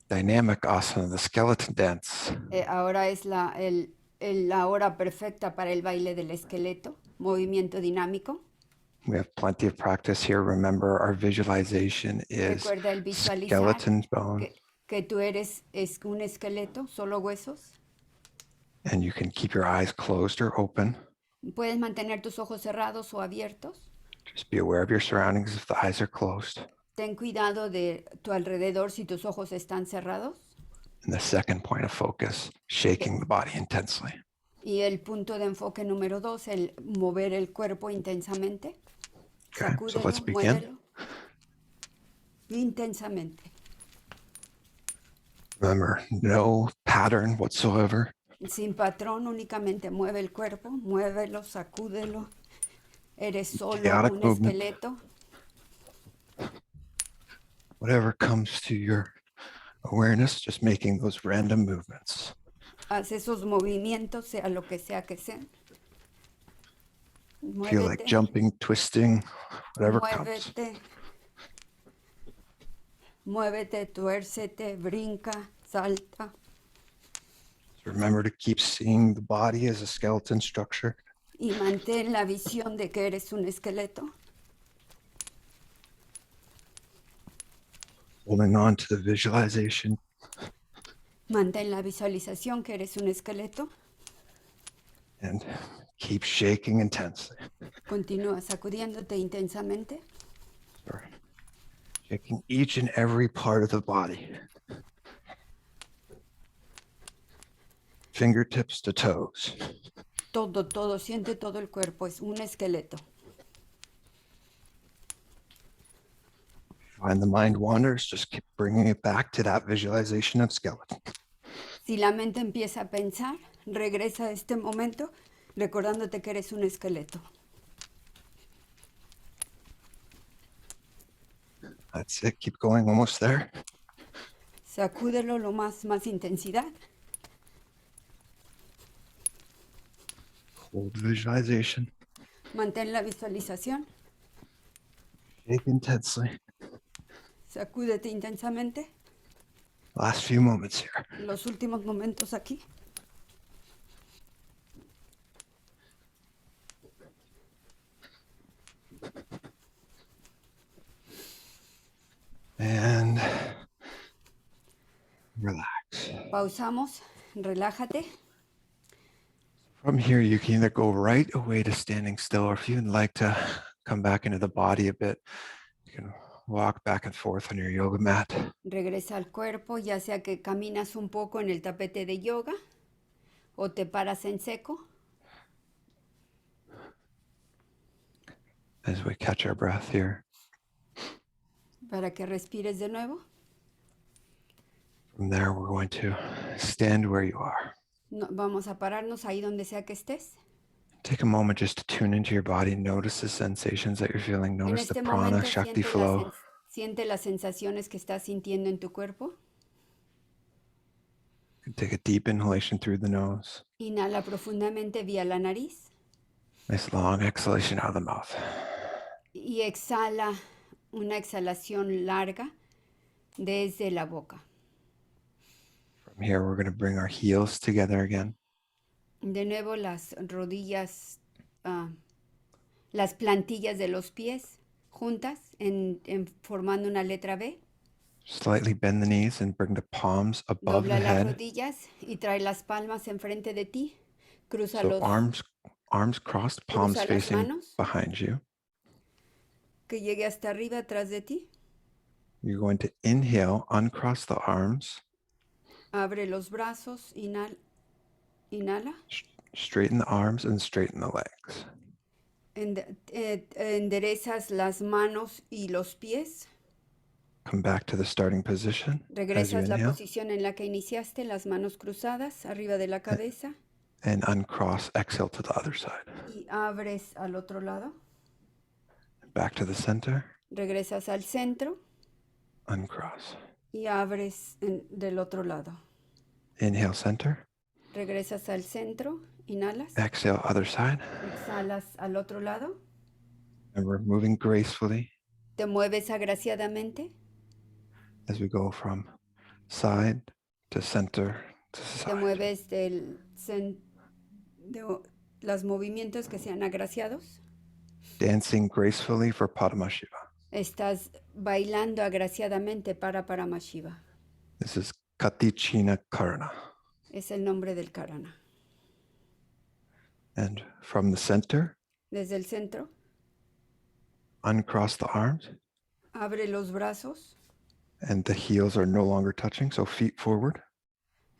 dynamic asana, the skeleton dance. ahora es la hora perfecta para el baile del esqueleto, movimiento dinámico. We have plenty of practice here. Remember, our visualization is Recuerda el visualizar skeleton bone, que tú eres un esqueleto, solo huesos. and you can keep your eyes closed or open. Puedes mantener tus ojos cerrados o abiertos. Just be aware of your surroundings if the eyes are closed. Ten cuidado de tu alrededor si tus ojos están cerrados. And the second point of focus, shaking the body intensely. Y el punto de enfoque número 2, el mover el cuerpo intensamente. Okay, so Sacúdelo, let's begin. muévelo intensamente. Remember, no pattern whatsoever. Sin patrón, únicamente mueve el cuerpo, muévelo, sacúdelo. Eres solo Chaotic un movement. esqueleto. Whatever comes to your awareness, just making those random movements. Haz esos movimientos, sea lo que sea que sean. Feel like Muévete, jumping, twisting, whatever comes. muévete. Muévete, tuércete, brinca, salta. Remember to keep seeing the body as a skeleton structure. Y mantén la visión de que eres un esqueleto. Holding on to the visualization. Mantén la visualización que eres un esqueleto. And keep shaking intensely. Continúa sacudiéndote intensamente. Sorry. Shaking each and every part of the body. Fingertips to toes. Todo, siente todo el cuerpo, es un esqueleto. Find the mind wanders, just keep bringing it back to that visualization of skeleton. Si la mente empieza a pensar, regresa a este momento recordándote que eres un esqueleto. That's it, keep going, almost there. Sacúdelo lo más intensidad. Hold the visualization. Mantén la visualización. Shake intensely. Sacúdete intensamente. Last few moments here. Los últimos momentos aquí. And relax. Pausamos, relájate. From here, you can either go right away to standing still, or if you'd like to come back into the body a bit, you can walk back and forth on your yoga mat. Regresa al cuerpo, ya sea que caminas un poco en el tapete de yoga o te paras en seco. As we catch our breath here. Para que respires de nuevo. From there, we're going to stand where you are. No, vamos a pararnos ahí donde sea que estés. Take a moment just to tune into your body. Notice the sensations that you're feeling. En Notice the este prana, momento Shakti flow. siente las sensaciones que estás sintiendo en tu cuerpo. Take a deep inhalation through the nose. Inhala profundamente vía la nariz Nice long exhalation out of the mouth. y exhala una exhalación larga desde la boca. From here, we're going to bring our heels together again. De nuevo las rodillas, las plantillas de los pies juntas formando una letra B. Slightly bend the knees and bring the palms above Dobla the las head. rodillas y trae las palmas enfrente de ti. Cruza So los arms crossed, palms las facing manos. behind you. que llegue hasta arriba atrás de ti. You're going to inhale, uncross the arms, Abre los brazos, inhala. straighten the arms and straighten the legs. Enderezas las manos y los pies. Come back to the starting position as you Regresas la inhale posición en la que iniciaste, las manos cruzadas arriba de la cabeza and uncross, exhale to the other side. y abres al otro lado. Back to the center, Regresas al centro uncross. y abres del otro lado. Inhale, center. Regresas al centro, inhalas, Exhale, other side. exhalas al otro lado, And we're moving gracefully te mueves agraciadamente, as we go from side to center to te side. mueves de los movimientos que sean agraciados. Dancing gracefully for Paramashivam. Estás bailando agraciadamente para Paramashiva. This is Katichina Karana. Es el nombre del Karana. And from the center, Desde el centro, uncross the arms, abre los brazos, and the heels are no longer touching, so feet forward.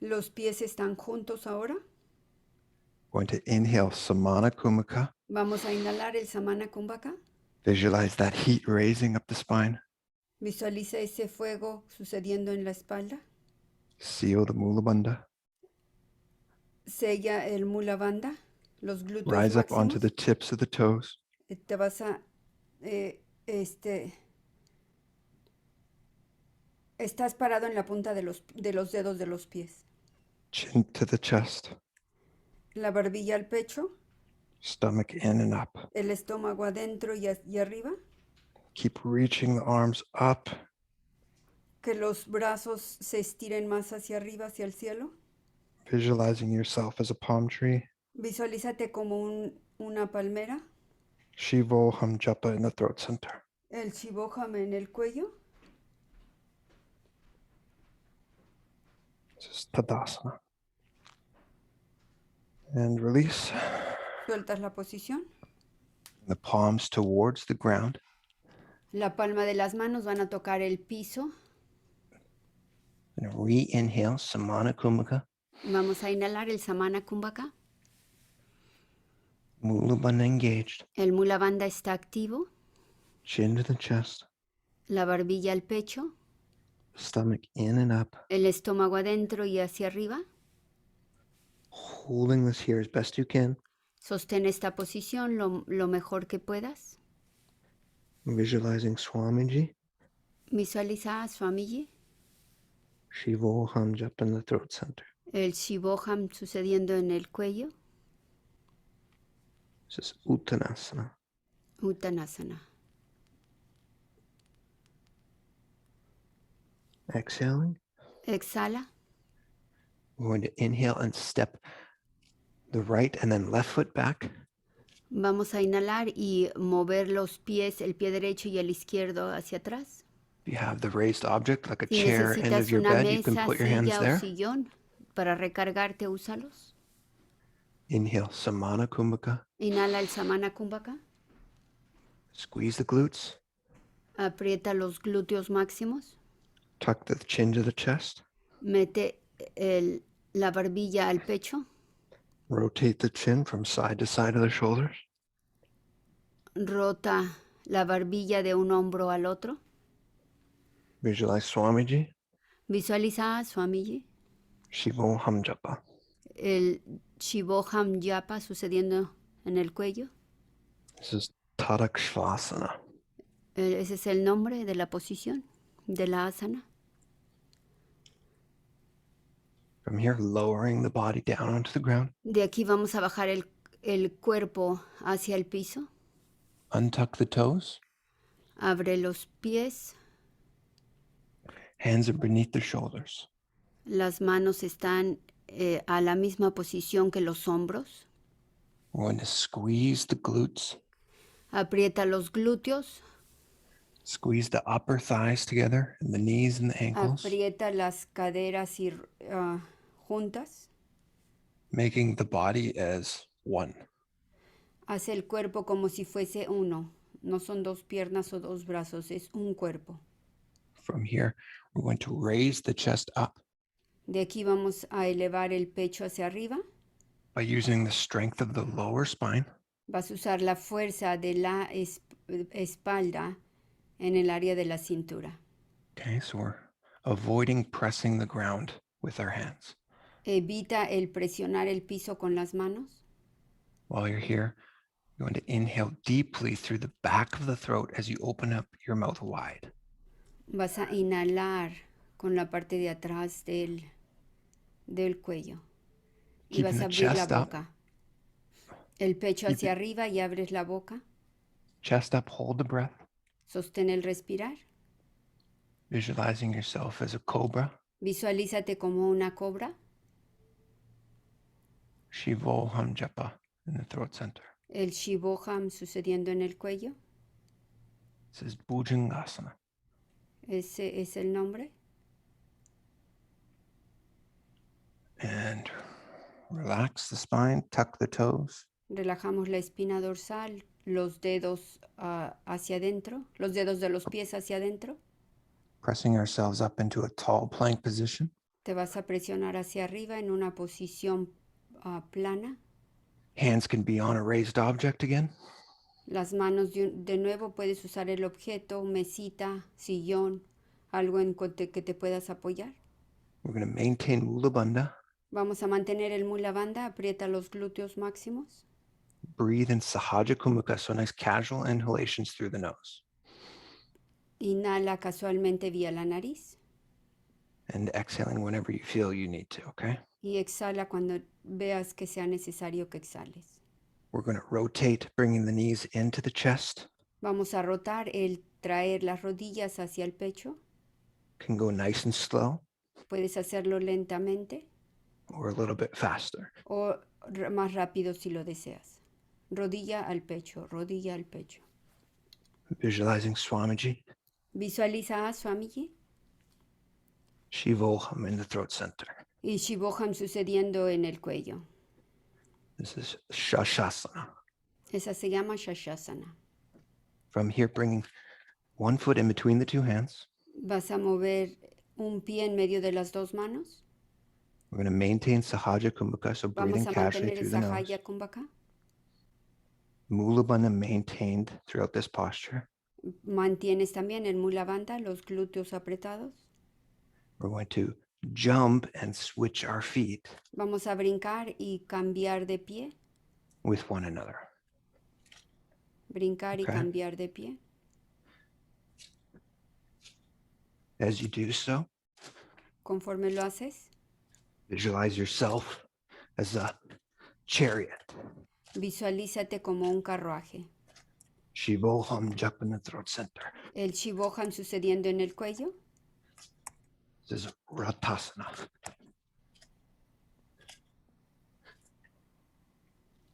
los pies están juntos ahora. Going to inhale Samana Kumaka. Vamos a inhalar el Samana Kumbhaka. Visualize that heat raising up the spine. Visualiza ese fuego sucediendo en la espalda. Seal the Mula Bandha. Sella el Mula Bandha, los glúteos Rise up onto máximos. the tips of the toes. Te vas a estás parado en la punta de los dedos de los pies. Chin to the chest. La barbilla al pecho, Stomach in and up. el estómago adentro y arriba. Keep reaching the arms up. Que los brazos se estiren más hacia arriba, hacia el cielo. Visualizing yourself as a palm tree. Visualízate como una palmera. Shivoham Japa in the throat center. El Shivoham en el cuello. This is Tadasana. And release. Sueltas la posición. The palms towards the ground. La palma de las manos van a tocar el piso. And re-inhale Samana Kumaka. Vamos a inhalar el Samana Kumbhaka. Mula Bandha engaged. El Mula Bandha está activo. Chin to the chest. La barbilla al pecho. Stomach in and up. El estómago adentro y hacia arriba. Holding this here as best you can. Sostén esta posición lo mejor que puedas. Visualizing Swamiji. Visualiza a Swamiji. Shivoham Japa in the throat center. El Shivoham sucediendo en el cuello. This is Uttanasana. Uttanasana. Exhaling. Exhala. We're going to inhale and step the right and then left foot back. Vamos a inhalar y mover los pies, el pie derecho y el izquierdo hacia atrás. If you have the raised object like a Si chair end of necesitas your una bed, you can mesa, put your hands silla o there. sillón para recargarte, úsalos. Inhale Samana Kumbhaka. Inhala el Samana Kumbhaka. Squeeze the glutes. Aprieta los glúteos máximos. Tuck the chin to the chest. Mete la barbilla al pecho. Rotate the chin from side to side of the shoulders. Rota la barbilla de un hombro al otro. Visualize Swamiji. Visualiza a Swamiji. Shivoham Japa. El Shivoham Japa sucediendo en el cuello. This is Tadakshvasana. Ese es el nombre de la posición, de la asana. From here, lowering the body down onto the ground. De aquí vamos a bajar el cuerpo hacia el piso. Untuck the toes. Abre los pies. Hands are beneath the shoulders. Las manos están a la misma posición que los hombros. We're going to squeeze the glutes. Aprieta los glúteos. Squeeze the upper thighs together and the knees and the ankles. Aprieta las caderas juntas. Making the body as one. Hace el cuerpo como si fuese uno. No son dos piernas o dos brazos, es un cuerpo. From here, we're going to raise the chest up De aquí vamos a elevar el pecho hacia arriba. by using the strength of the lower spine Vas a usar la fuerza de la espalda en el área de la cintura. Okay, so we're avoiding pressing the ground with our hands. Evita el presionar el piso con las manos. While you're here, you're going to inhale deeply through the back of the throat as you open up your mouth wide. Vas a inhalar con la parte de atrás del cuello. Y vas Keeping a the abrir la chest up. boca. El pecho hacia arriba y abres la boca. Chest up, hold the breath, Sostén el respirar. visualizing yourself as a cobra. Visualízate como una cobra. Shivoham japa in the throat center. El Shivoham sucediendo en el cuello. This is Bhujangasana. Ese es el nombre. And relax the spine, tuck the toes. Relajamos la espina dorsal, los dedos hacia adentro, los dedos de los pies hacia adentro. Pressing ourselves up into a tall plank position. Te vas a presionar hacia arriba en una posición plana. Hands can be on a raised object again. Las manos de nuevo puedes usar el objeto, mesita, sillón, algo en que te puedas apoyar. We're going to maintain Mula Bandha. Vamos a mantener el Mula Bandha, aprieta los glúteos máximos. Breathe in Sahaja Kumukha, so nice casual inhalations through the nose. Inhala casualmente vía la nariz. And exhaling whenever you feel you need to, okay? Y exhala cuando veas que sea necesario que exhales. We're going to rotate, bringing the knees into the chest. Vamos a rotar, traer las rodillas hacia el pecho. Can go nice and slow Puedes hacerlo lentamente or a little bit faster. o más rápido si lo deseas. Rodilla al pecho, rodilla al pecho. Visualizing Swamiji, Visualiza a Swamiji Shivoham in the throat center. y Shivoham sucediendo en el cuello. This is Shashasana. Esa se llama Shashasana. From here, bringing one foot in between the two hands. Vas a mover un pie en medio de las dos manos. We're going to maintain Sahaja Kumbhaka, so breathing Vamos a casually mantener through the esa nose. Jaya Kumbhaka. Mula Bandha maintained throughout this posture. Mantienes también el Mula Bandha, los glúteos apretados. We're going to jump and switch our feet Vamos a brincar y cambiar de pie. with one another. Brincar y Okay. cambiar de pie. As you do so, Conforme lo haces, visualize yourself as a chariot. visualízate como un carruaje. Shivoham japa in the throat center. El Shivoham sucediendo en el cuello. This is Ratasana.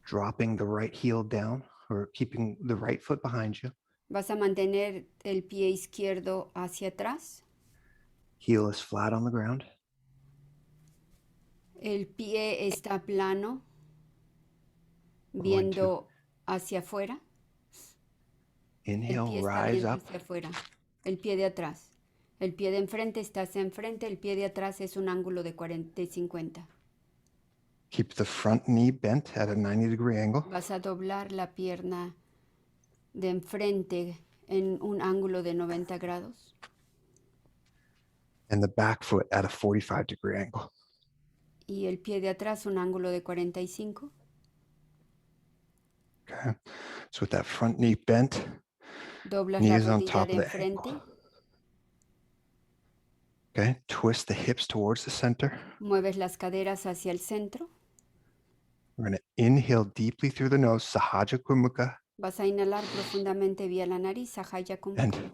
Dropping the right heel down or keeping the right foot behind you. Vas a mantener el pie izquierdo hacia atrás. Heel is flat on the ground. El pie está plano, Going viendo hacia afuera. El Inhale, pie está rise viendo up. hacia afuera. El pie de atrás. El pie de enfrente está hacia enfrente. El pie de atrás es un ángulo de 40 y 50. Keep the front knee bent at a 90-degree angle. Vas a doblar la pierna de enfrente en un ángulo de 90 grados. And the back foot at a 45-degree angle. Y el pie de atrás un ángulo de 45. Okay. So with that front knee bent, Doblas knee la is on rodilla top de of the enfrente. ankle. Okay. Twist the hips towards the center. Mueves las caderas hacia el centro. We're going to inhale deeply through the nose, Sahaja Kumbhaka. Vas a inhalar profundamente vía la nariz, Sahaya Kumbhaka. And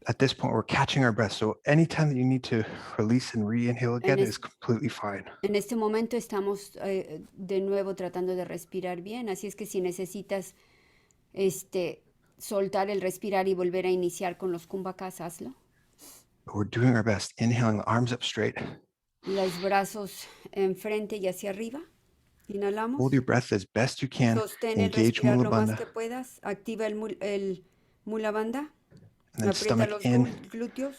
at this point, we're catching our breath. So anytime that you need to release and re-inhale again es- is completely fine. En este momento estamos de nuevo tratando de respirar bien, así es que si necesitas soltar el respirar y volver a iniciar con los kumbhakas, hazlo. But we're doing our best. Inhaling, arms up straight. Los brazos enfrente y hacia arriba. Inhalamos. Hold your breath as best you can. Sostén el Engage respirar Mula lo más Bandha. que puedas. Activa el Mula Bandha. And then Aprieta stomach los in, glúteos.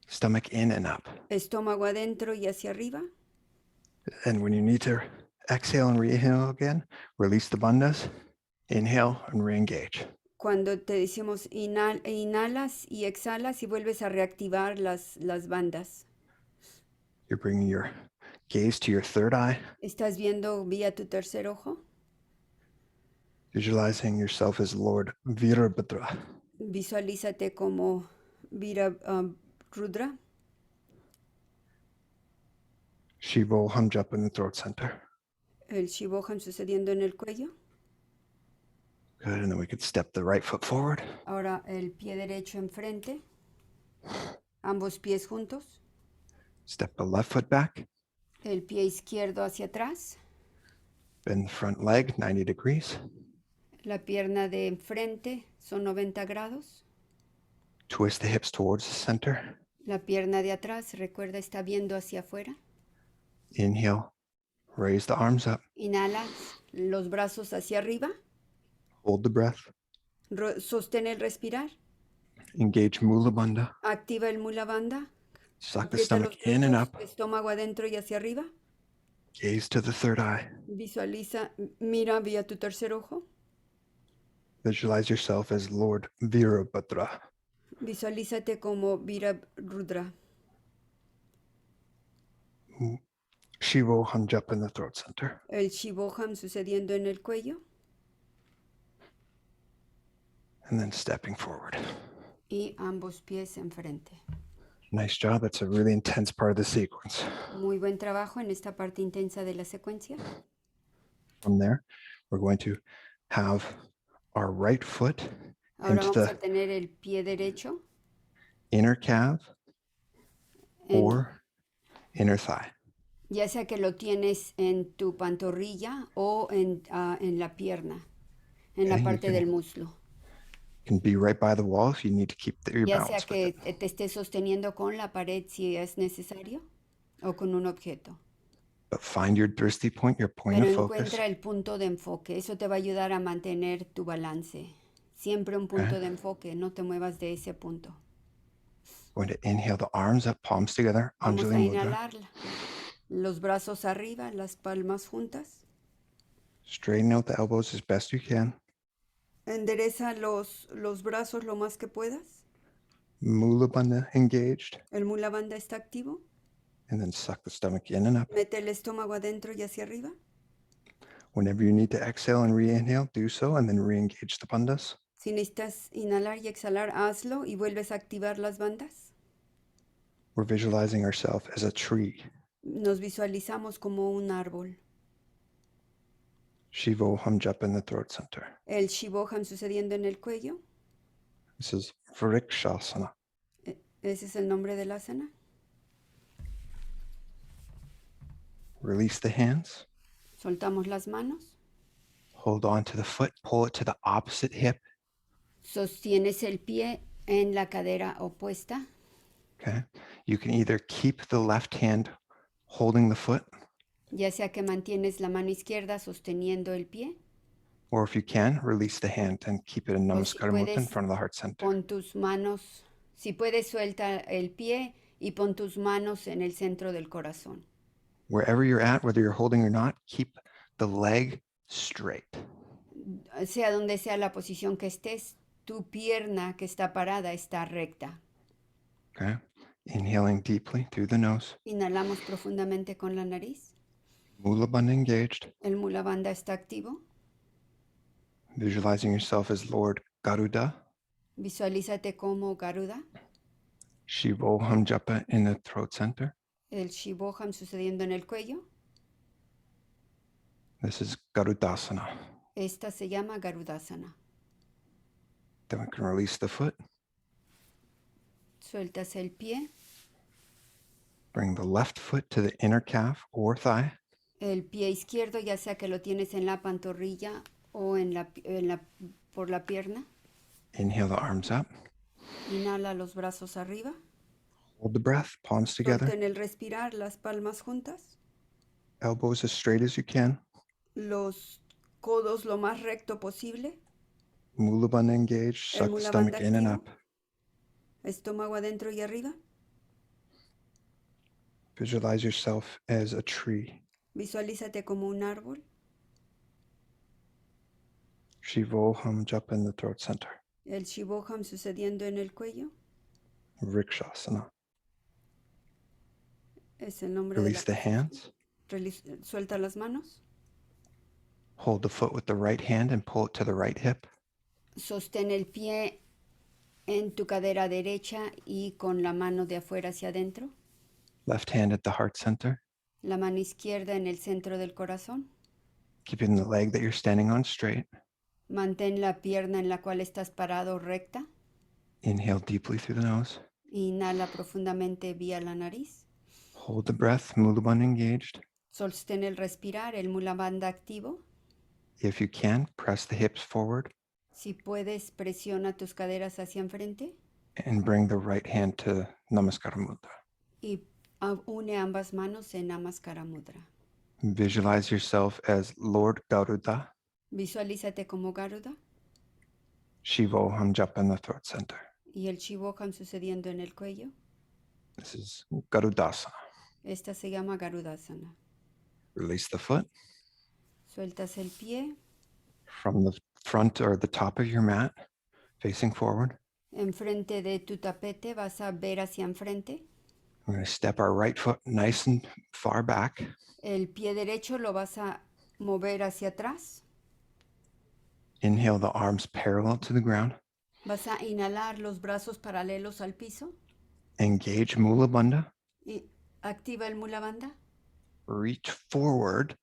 stomach in and up. Estómago adentro y hacia arriba. And when you need to exhale and re-inhale again, release the bandhas. Inhale and re-engage. Cuando te decimos inhalas y exhalas y vuelves a reactivar las bandas. You're bringing your gaze to your third eye, ¿Estás viendo vía tu tercer ojo? visualizing yourself as Lord Virabhadra. Visualízate como Rudra. Shivoham japa in the throat center. El Shivoham sucediendo en el cuello. Good, and then we could step the right foot forward. Ahora el pie derecho enfrente. Ambos pies juntos. Step the left foot back. El pie izquierdo hacia atrás. Bend the front leg 90 degrees. La pierna de enfrente son 90 grados. Twist the hips towards the center. La pierna de atrás, recuerda, está viendo hacia afuera. Inhale, raise the arms up. Inhala, los brazos hacia arriba. Hold the breath. Sostén el respirar. Engage Mula Bandha. Activa el Mula Bandha. Suck the Aprieta stomach los in and glúteos, up. estómago adentro y hacia arriba. Gaze to the third eye. Visualiza, mira vía tu tercer ojo. Visualize yourself as Lord Virabhadra. Visualízate como Virabhadra. Shivoham japa in the throat center. El Shivoham sucediendo en el cuello. And then stepping forward. Y ambos pies enfrente. Nice job. That's a really intense part of the sequence. Muy buen trabajo en esta parte intensa de la secuencia. From there, we're going to have our right foot Ahora into vamos a the tener el pie derecho inner calf en, or inner thigh. ya sea que lo tienes en tu pantorrilla o en la pierna, en la Okay, you parte del muslo. Can be right by the wall if you need to keep your Ya sea balance with que it. te estés sosteniendo con la pared si es necesario o con un objeto. But find your drishti point, your point Pero of focus. encuentra el punto de enfoque. Eso te va a ayudar a mantener tu balance. Siempre un punto de enfoque. No te muevas de ese punto. Going to inhale the arms up, palms together, Vamos Anjali a Mudra. inhalar. Los brazos arriba, las palmas juntas. Straighten out the elbows as best you can. Endereza los brazos lo más que puedas. Mula Bandha engaged. El Mula Bandha está activo. And then suck the stomach in and up. Mete el estómago adentro y hacia arriba. Whenever you need to exhale and re-inhale, do so, and then re-engage the bandhas. Si necesitas inhalar y exhalar, hazlo y vuelves a activar las bandas. We're visualizing ourselves as a tree. Nos visualizamos como un árbol. Shivoham japa in the throat center. El Shivoham sucediendo en el cuello. This is Vrikshasana. Ese es el nombre del asana. Release the hands. Soltamos las manos. Hold on to the foot. Pull it to the opposite hip. Sostienes el pie en la cadera opuesta. Okay. You can either keep the left hand holding the foot, Ya sea que mantienes la mano izquierda sosteniendo el pie. or if you can, release the hand and keep it in O si Namaskar Mudra in puedes, front of the heart center. pon tus manos, si puedes, suelta el pie y pon tus manos en el centro del corazón. Wherever you're at, whether you're holding or not, keep the leg straight. Sea donde sea la posición que estés, tu pierna que está parada está recta. Okay. Inhaling deeply through the nose. Inhalamos profundamente con la nariz. Mula Bandha engaged. El Mula Bandha está activo. Visualizing yourself as Lord Garuda. Visualízate como Garuda. Shivoham japa in the throat center. El Shivoham sucediendo en el cuello. This is Garudasana. Esta se llama Garudasana. Then we can release the foot. Sueltas el pie. Bring the left foot to the inner calf or thigh. El pie izquierdo, ya sea que lo tienes en la pantorrilla o por la pierna. Inhale the arms up. Inhala los brazos arriba. Hold the breath, palms together. Sostén el respirar, las palmas juntas. Elbows as straight as you can. los codos lo más recto posible, Mula bandha engaged. el Suck the mula stomach bandha in and activo, up. estómago adentro y arriba. Visualize yourself as a tree. Visualízate como un árbol. Shivoham japa in the throat center. El Shivoham sucediendo en el cuello. Vrikshasana. Es el nombre de la Release the posición. hands. Suelta las manos. Hold the foot with the right hand and pull it to the right hip. Sostén el pie en tu cadera derecha y con la mano de afuera hacia adentro. Left hand at the heart center. La mano izquierda en el centro del corazón. Keeping the leg that you're standing on straight. Mantén la pierna en la cual estás parado recta. Inhale deeply through the nose. Inhala profundamente vía la nariz. Hold the breath, Mula bandha engaged. Sostén el respirar, el mula bandha activo. If you can, press the hips forward Si puedes, presiona tus caderas hacia enfrente and bring the right hand to Namaskara Mudra. y une ambas manos en Namaskara Mudra. Visualize yourself as Lord Garuda. Visualízate como Garuda Shivoham japa in the throat center. y el Shivoham sucediendo en el cuello. This is Garudasana. Esta se llama Garudasana. Release the foot Sueltas el pie from the front or the top of your mat, facing forward. enfrente de tu tapete, vas a ver hacia enfrente. We're going to step our right foot nice and far back. El pie derecho lo vas a mover hacia atrás. Inhale the arms parallel to the ground. Vas a inhalar los brazos paralelos al piso Engage Mula bandha. y activa el mula bandha. Reach forward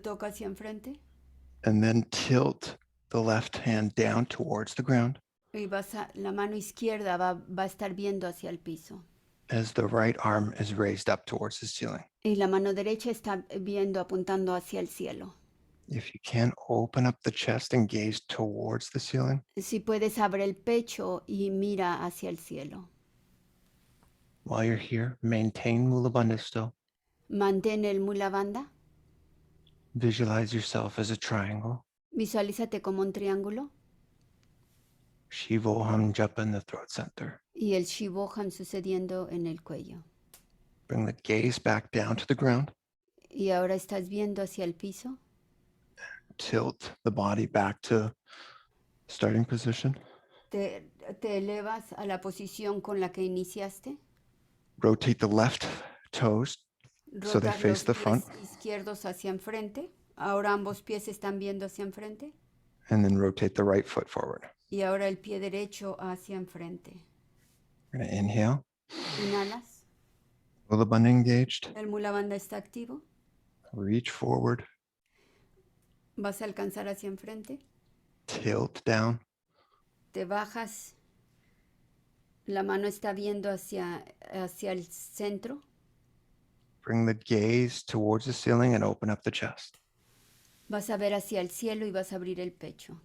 Toca hacia enfrente and then tilt the left hand down towards the ground y la mano izquierda va a estar viendo hacia el piso as the right arm is raised up towards the ceiling. y la mano derecha está viendo, apuntando hacia el cielo. If you can, open up the chest and gaze towards the ceiling. Si puedes, abre el pecho y mira hacia el cielo. While you're here, maintain Mula bandha still. Mantén el mula bandha. Visualize yourself as a triangle. Visualízate como un triángulo Shivoham japa in the throat center. y el Shivoham sucediendo en el cuello. Bring the gaze back down to the ground. Y ahora estás viendo hacia el piso. Tilt the body back to starting position. Te elevas a la posición con la que iniciaste. Rotate the left toes so they Rotas face los the front, pies izquierdos hacia enfrente. Ahora ambos pies están viendo hacia enfrente. and then rotate the right foot forward. Y ahora el pie derecho hacia enfrente. We're going to inhale. Inhalas. Mula bandha engaged. El mula bandha está activo. Reach forward. Vas a alcanzar hacia enfrente. Tilt down. Te bajas. La mano está viendo hacia el centro. Bring the gaze towards the ceiling and open up the chest. Vas a ver hacia el cielo y vas a abrir el pecho.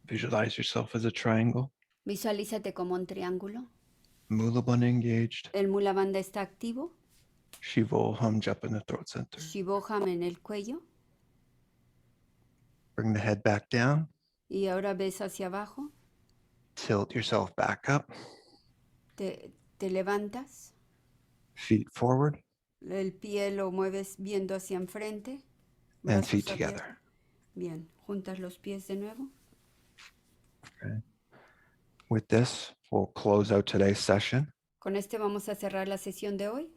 Visualize yourself as a triangle. Visualízate como un triángulo. Mula bandha engaged. El mula bandha está activo. Shivoham japa in the throat center. Shivoham en el cuello. Bring the head back down. Y ahora ves hacia abajo. Tilt yourself back up. Te levantas. Feet forward El pie lo mueves viendo hacia enfrente. and Brazos feet abiertos. together. Bien, juntas los pies de nuevo. Okay. With this, we'll close out today's session, Con este vamos a cerrar la sesión de hoy.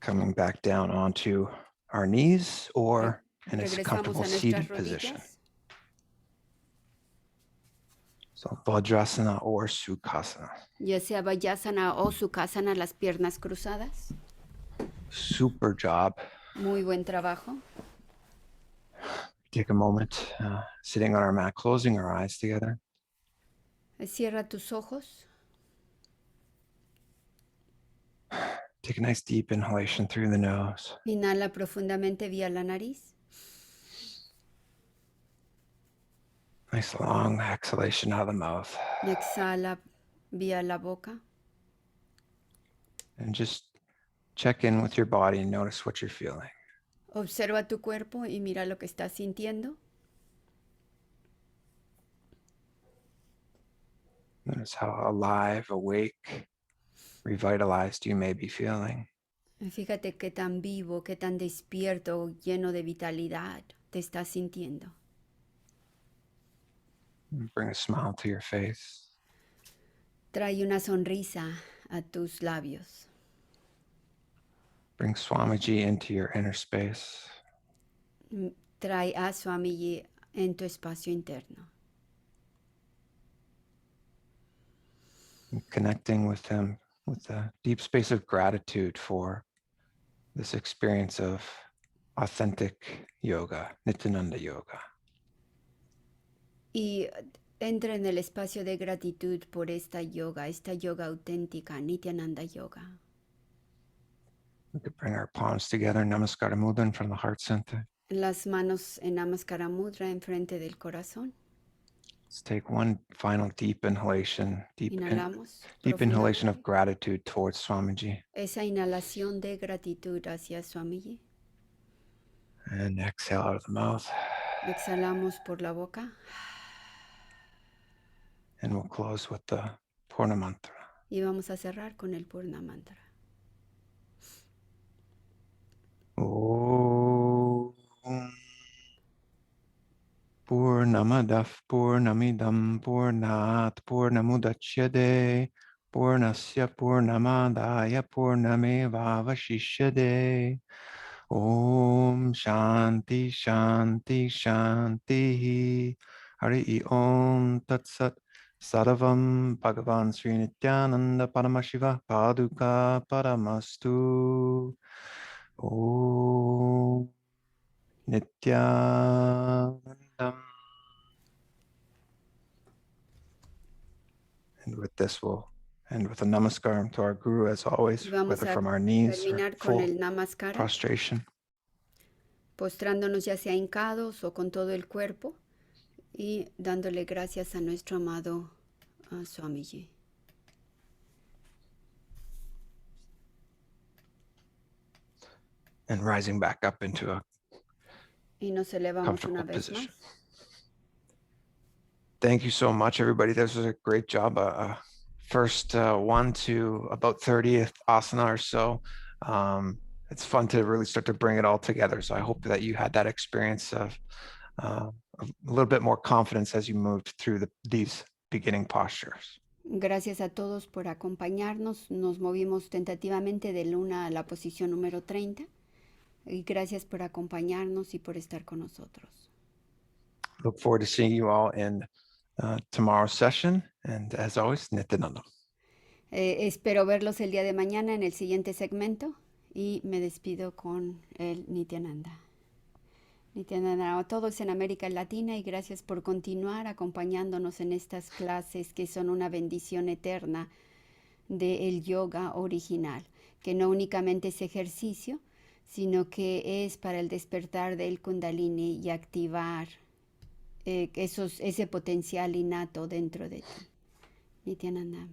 coming back down onto our knees or in a Regresamos comfortable a seated nuestras position. rodillas. So Vajrasana or Sukhasana. Ya sea Vajrasana o Sukhasana, las piernas cruzadas. Super job. Muy buen trabajo. Take a moment sitting on our mat, closing our eyes together. Cierra tus ojos. Take a nice deep inhalation through the nose. Inhala profundamente vía la nariz. Nice long exhalation out of the mouth. Y exhala vía la boca. And just check in with your body and notice what you're feeling. Observa tu cuerpo y mira lo que estás sintiendo. Notice how alive, awake, revitalized you may be feeling. Fíjate qué tan vivo, qué tan despierto, lleno de vitalidad te estás sintiendo. Bring a smile to your face. Trae una sonrisa a tus labios. Bring Swamiji into your inner space. Trae a Swamiji en tu espacio interno. And connecting with him with a deep space of gratitude for this experience of authentic yoga, Nithyananda yoga. Y entra en el espacio de gratitud por esta yoga auténtica, Nithyananda yoga. We could bring our palms together, Namaskara Mudra in front of the heart center. Las manos en Namaskara Mudra enfrente del corazón. Let's take one final deep inhalation, Inhalamos deep inhalation of profundamente. gratitude towards Swamiji. Esa inhalación de gratitud hacia Swamiji. And exhale out of the mouth. Exhalamos por la boca. And we'll close with the Purna Mantra. Y vamos a cerrar con el Purna Mantra. Om Purnamadav Purnamidam Purnat Purnamudachyate Purnasya Purnamadaya Purnameva Vashishyate. Om Shanti Shanti Shanti Hari Om Tat Sat Sadavam Bhagavan Sri Nithyananda Paramashivam Paduka Paramastu. Om Nithyanandam. And with this, we'll end with a namaskaram to our guru, as always, Y vamos whether a from our knees or terminar con full el Namaskara, prostration. postrándonos ya sea hincados o con todo el cuerpo y dándole gracias a nuestro amado Swamiji. And rising back up into a Y nos elevamos una comfortable vez position. más. Thank you so much, everybody. This was a great job. First one to about 30th asana or so. It's fun to really start to bring it all together. So I hope that you had that experience of a little bit more confidence as you moved through these beginning postures. Gracias a todos por acompañarnos. Nos movimos tentativamente de luna a la posición número 30. Y gracias por acompañarnos y por estar con nosotros. Look forward to seeing you all in tomorrow's session. And as always, Nithyananda. Espero verlos el día de mañana en el siguiente segmento y me despido con el Nithyananda. Nithyananda a todos en América Latina y gracias por continuar acompañándonos en estas clases que son una bendición eterna del yoga original, que no únicamente es ejercicio, sino que es para el despertar del Kundalini y activar ese potencial innato dentro de ti. Nithyananda.